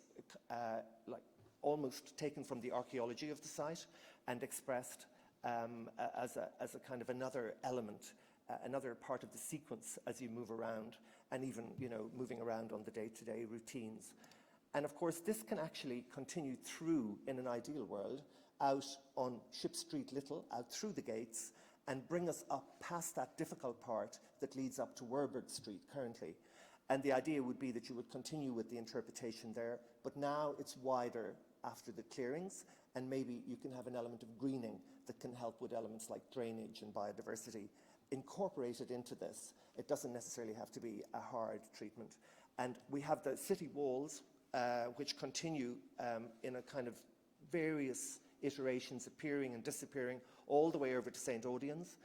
like almost taken from the archaeology of the site and expressed as a kind of another element, another part of the sequence as you move around, and even, you know, moving around on the day-to-day routines. And of course, this can actually continue through, in an ideal world, out on Ship Street Little, out through the gates, and bring us up past that difficult part that leads up to Werburgh Street currently. And the idea would be that you would continue with the interpretation there, but now it's wider after the clearings, and maybe you can have an element of greening that can help with elements like drainage and biodiversity incorporated into this. It doesn't necessarily have to be a hard treatment. And we have the city walls, which continue in a kind of various iterations, appearing and disappearing, all the way over to St. Odians.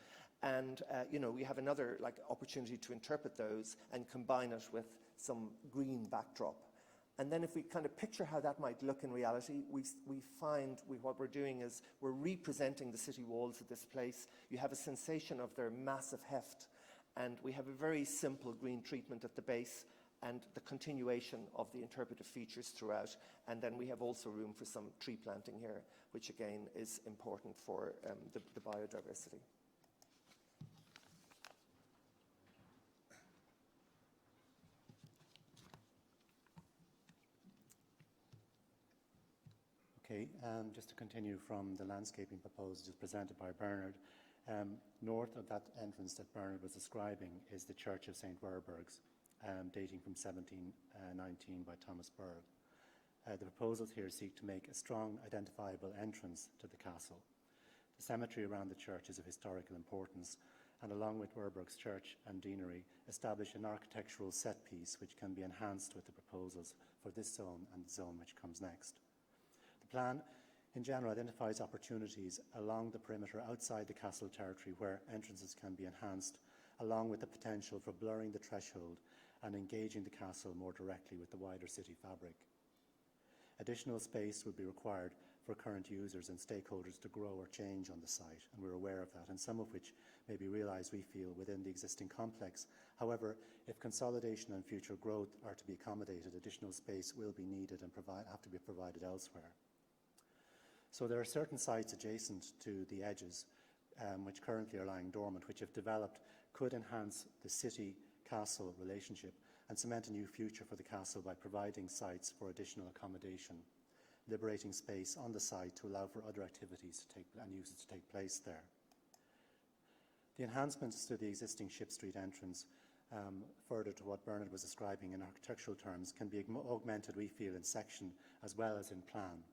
And, you know, we have another opportunity to interpret those and combine it with some green backdrop. And then if we kind of picture how that might look in reality, we find what we're doing is we're representing the city walls of this place. You have a sensation of their massive heft, and we have a very simple green treatment at the base and the continuation of the interpretive features throughout. And then we have also room for some tree planting here, which again is important for the biodiversity. Okay, just to continue from the landscaping proposals presented by Bernard, north of that entrance that Bernard was describing is the Church of St. Werburgh's, dating from 1719 by Thomas Berg. The proposals here seek to make a strong, identifiable entrance to the castle. The cemetery around the church is of historical importance, and along with Werburgh's church and deanery, establish an architectural set piece which can be enhanced with the proposals for this zone and the zone which comes next. The plan, in general, identifies opportunities along the perimeter outside the castle territory where entrances can be enhanced, along with the potential for blurring the threshold and engaging the castle more directly with the wider city fabric. Additional space would be required for current users and stakeholders to grow or change on the site, and we're aware of that, and some of which may be realised, we feel, within the existing complex. However, if consolidation and future growth are to be accommodated, additional space will be needed and have to be provided elsewhere. So there are certain sites adjacent to the edges which currently are lying dormant, which, if developed, could enhance the city-castle relationship and cement a new future for the castle by providing sites for additional accommodation, liberating space on the site to allow for other activities and uses to take place there. The enhancements to the existing Ship Street entrance, further to what Bernard was describing in architectural terms, can be augmented, we feel, in section as well as in plan.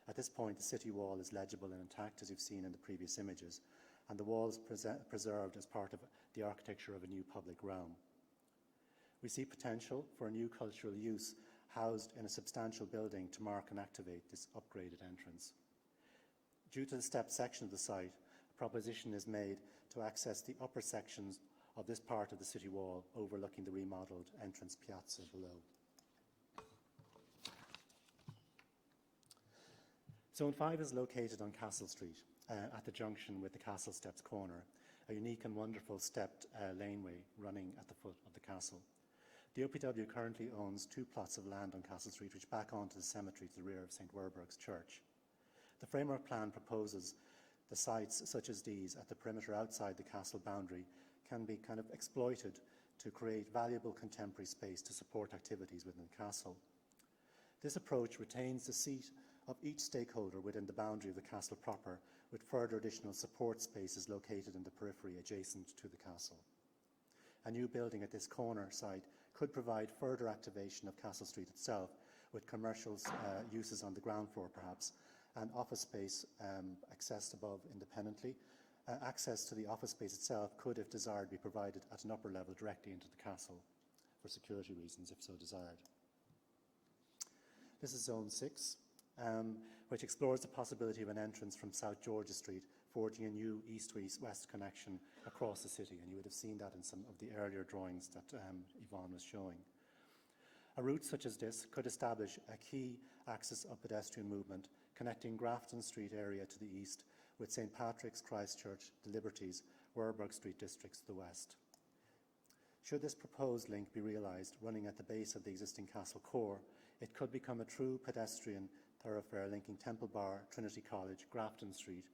At this point, the city wall is legible and intact, as you've seen in the previous images, and the walls preserved as part of the architecture of a new public realm. We see potential for a new cultural use housed in a substantial building to mark and activate this upgraded entrance. Due to the stepped section of the site, a proposition is made to access the upper sections of this part of the city wall overlooking the remodelled entrance piazza below. Zone 5 is located on Castle Street, at the junction with the Castle Steps Corner, a unique and wonderful stepped laneway running at the foot of the castle. The OPW currently owns 2 plots of land on Castle Street which back onto the cemetery to the rear of St Werburgh's Church. The framework plan proposes the sites such as these at the perimeter outside the castle boundary can be kind of exploited to create valuable contemporary space to support activities within the castle. This approach retains the seat of each stakeholder within the boundary of the castle proper, with further additional support spaces located in the periphery adjacent to the castle. A new building at this corner site could provide further activation of Castle Street itself, with commercial uses on the ground floor perhaps, and office space accessed above independently. Access to the office space itself could, if desired, be provided at an upper level directly into the castle for security reasons, if so desired. This is Zone 6, which explores the possibility of an entrance from South George's Street, forging a new east-west connection across the city, and you would have seen that in some of the earlier drawings that Yvonne was showing. A route such as this could establish a key axis of pedestrian movement connecting Grafton Street area to the east with St Patrick's, Christchurch, the Liberties, Werburgh Street districts to the west. Should this proposed link be realised, running at the base of the existing castle core, it could become a true pedestrian thoroughfare linking Temple Bar, Trinity College, Grafton Street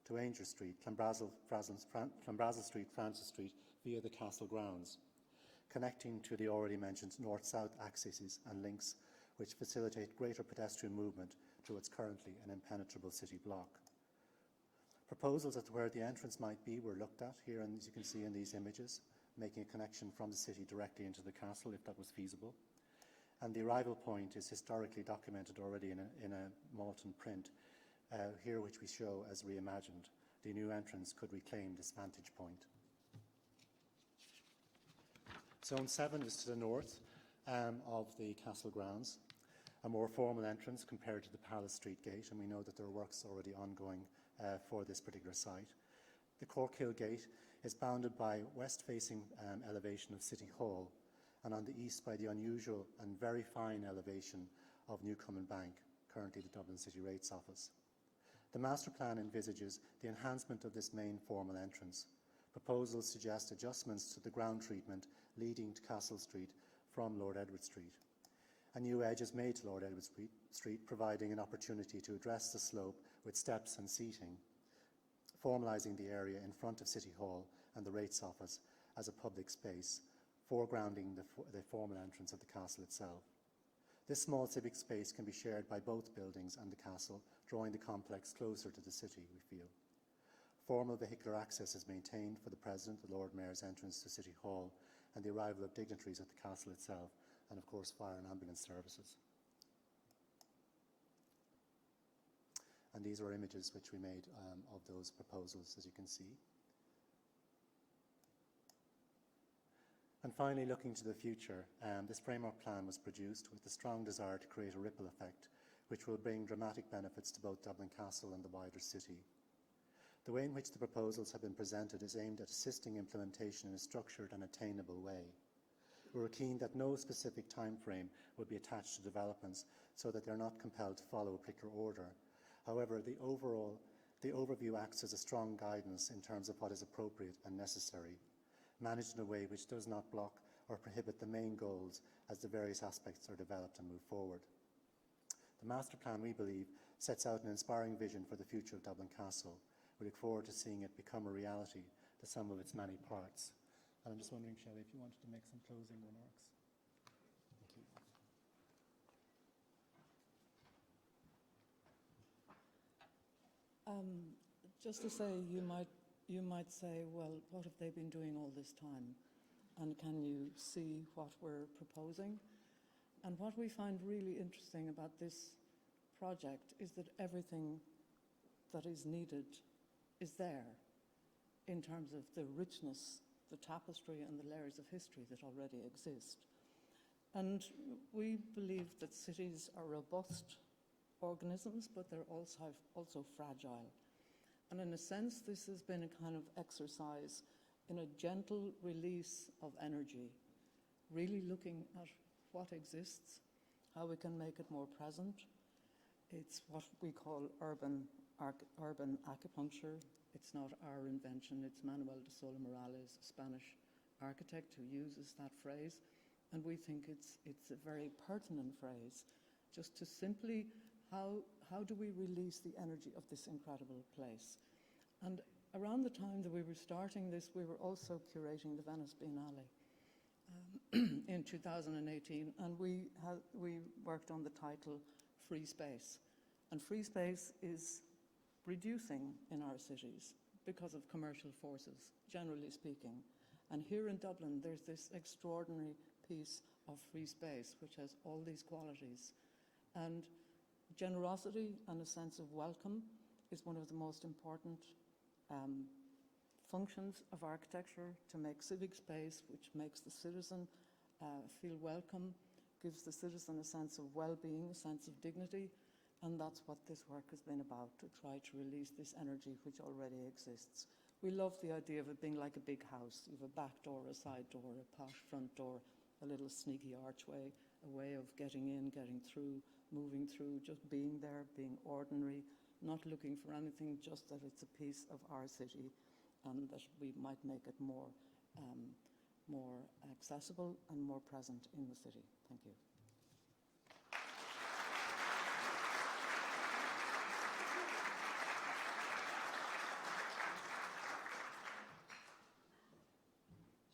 to Ainger Street, Clanbrassil Street, Francis Street via the castle grounds, connecting to the already mentioned north-south axes and links which facilitate greater pedestrian movement through what's currently an impenetrable city block. Proposals as to where the entrance might be were looked at here, and as you can see in these images, making a connection from the city directly into the castle if that was feasible. And the arrival point is historically documented already in a Malton print, here which we show as reimagined. The new entrance could reclaim this vantage point. Zone 7 is to the north of the castle grounds, a more formal entrance compared to the Palace Street Gate, and we know that there are works already ongoing for this particular site. The Corkhill Gate is bounded by west-facing elevation of City Hall, and on the east by the unusual and very fine elevation of Newcomen Bank, currently the Dublin City Rates Office. The master plan envisages the enhancement of this main formal entrance. Proposals suggest adjustments to the ground treatment leading to Castle Street from Lord Edward Street. A new edge is made to Lord Edward Street, providing an opportunity to address the slope with steps and seating, formalising the area in front of City Hall and the Rates Office as a public space, foregrounding the formal entrance of the castle itself. This small civic space can be shared by both buildings and the castle, drawing the complex closer to the city, we feel. Formal vehicular access is maintained for the President, the Lord Mayor's entrance to City Hall, and the arrival of dignitaries at the castle itself, and of course fire and ambulance services. And these are images which we made of those proposals, as you can see. And finally, looking to the future, this framework plan was produced with the strong desire to create a ripple effect, which will bring dramatic benefits to both Dublin Castle and the wider city. The way in which the proposals have been presented is aimed at assisting implementation in a structured and attainable way. We were keen that no specific time frame would be attached to developments so that they're not compelled to follow a particular order. However, the overview acts as a strong guidance in terms of what is appropriate and necessary, managed in a way which does not block or prohibit the main goals as the various aspects are developed and move forward. The master plan, we believe, sets out an inspiring vision for the future of Dublin Castle. We look forward to seeing it become a reality to some of its many parts. And I'm just wondering, Shelley, if you wanted to make some closing remarks. Thank you. Just to say, you might say, well, what have they been doing all this time? And can you see what we're proposing? And what we find really interesting about this project is that everything that is needed is there in terms of the richness, the tapestry and the layers of history that already exist. And we believe that cities are robust organisms, but they're also fragile. And in a sense, this has been a kind of exercise in a gentle release of energy, really looking at what exists, how we can make it more present. It's what we call urban urban acupuncture. It's not our invention, it's Manuel de Sola Morales, a Spanish architect who uses that phrase. And we think it's a very pertinent phrase, just to simply, how do we release the energy of this incredible place? And around the time that we were starting this, we were also curating the Venice Biennale in 2018, and we worked on the title Free Space. And free space is reducing in our cities because of commercial forces, generally speaking. And here in Dublin, there's this extraordinary piece of free space which has all these qualities. And generosity and a sense of welcome is one of the most important functions of architecture, to make civic space which makes the citizen feel welcome, gives the citizen a sense of well-being, a sense of dignity, and that's what this work has been about, to try to release this energy which already exists. We love the idea of it being like a big house. You have a back door, a side door, a posh front door, a little sneaky archway, a way of getting in, getting through, moving through, just being there, being ordinary, not looking for anything, just that it's a piece of our city and that we might make it more accessible and more present in the city. Thank you.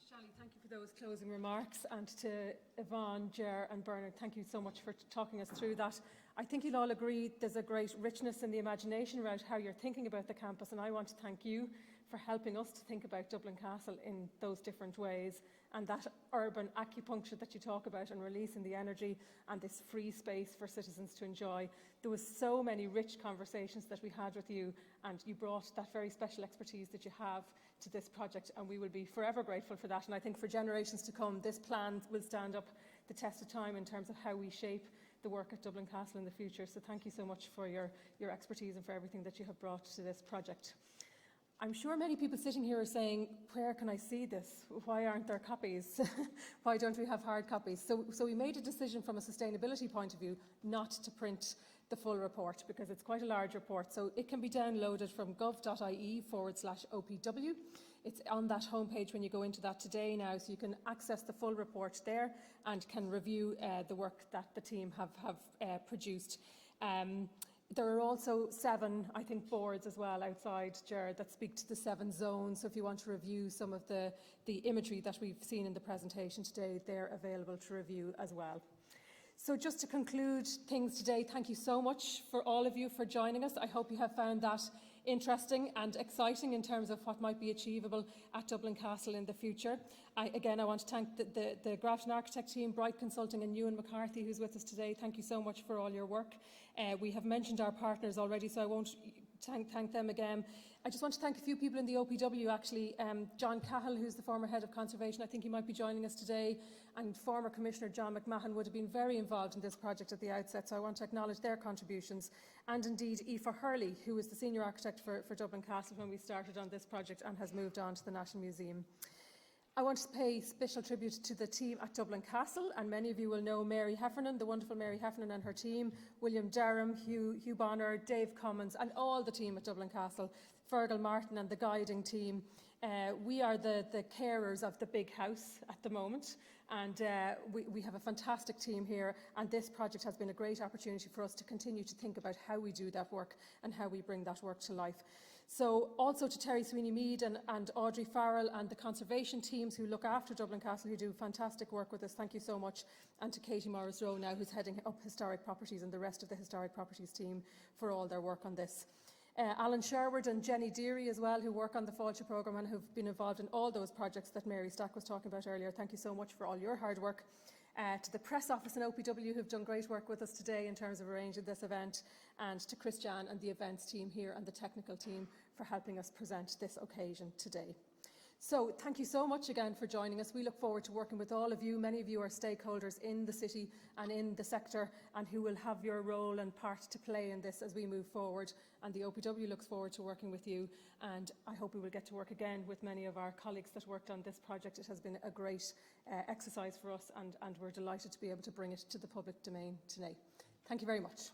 Shally, thank you for those closing remarks, and to Yvonne, Ger and Bernard, thank you so much for talking us through that. I think you'll all agree there's a great richness in the imagination around how you're thinking about the campus, and I want to thank you for helping us to think about Dublin Castle in those different ways, and that urban acupuncture that you talk about, and releasing the energy and this free space for citizens to enjoy. There was so many rich conversations that we had with you, and you brought that very special expertise that you have to this project, and we will be forever grateful for that. And I think for generations to come, this plan will stand up the test of time in terms of how we shape the work at Dublin Castle in the future. So thank you so much for your expertise and for everything that you have brought to this project. I'm sure many people sitting here are saying, where can I see this? Why aren't there copies? Why don't we have hard copies? So we made a decision from a sustainability point of view not to print the full report, because it's quite a large report. So it can be downloaded from gov.ie/OPW. It's on that homepage when you go into that today now, so you can access the full report there and can review the work that the team have produced. There are also 7, I think, boards as well outside, Ger, that speak to the 7 zones. So if you want to review some of the imagery that we've seen in the presentation today, they're available to review as well. So just to conclude things today, thank you so much for all of you for joining us. I hope you have found that interesting and exciting in terms of what might be achievable at Dublin Castle in the future. I want to thank the Grafton Architect team, Bright Consulting and Ewan McCarthy, who's with us today. Thank you so much for all your work. We have mentioned our partners already, so I won't thank them again. I just want to thank a few people in the OPW actually. John Cahill, who's the former head of conservation, I think he might be joining us today, and former Commissioner John McMahon would have been very involved in this project at the outset, so I want to acknowledge their contributions. And indeed Aoife Hurley, who was the senior architect for Dublin Castle when we started on this project and has moved on to the National Museum. I want to pay special tribute to the team at Dublin Castle, and many of you will know Mary Heffernan, the wonderful Mary Heffernan and her team, William Durham, Hugh Bonner, Dave Cummins, and all the team at Dublin Castle, Fergal Martin and the guiding team. We are the carers of the big house at the moment, and we have a fantastic team here, and this project has been a great opportunity for us to continue to think about how we do that work and how we bring that work to life. So also to Terry Sweeney-Mead and Audrey Farrell and the conservation teams who look after Dublin Castle, who do fantastic work with us, thank you so much. And to Katie Morris-Rowe now, who's heading up Historic Properties, and the rest of the Historic Properties team for all their work on this. Alan Sherwood and Jenny Deary as well, who work on the Fáilte programme and who've been involved in all those projects that Mary Stack was talking about earlier. Thank you so much for all your hard work. To the press office in OPW, who've done great work with us today in terms of arranging this event, and to Christian and the events team here and the technical team for helping us present this occasion today. So thank you so much again for joining us. We look forward to working with all of you. Many of you are stakeholders in the city and in the sector, and who will have your role and part to play in this as we move forward. And the OPW looks forward to working with you, and I hope we will get to work again with many of our colleagues that worked on this project. It has been a great exercise for us, and we're delighted to be able to bring it to the public domain today. Thank you very much.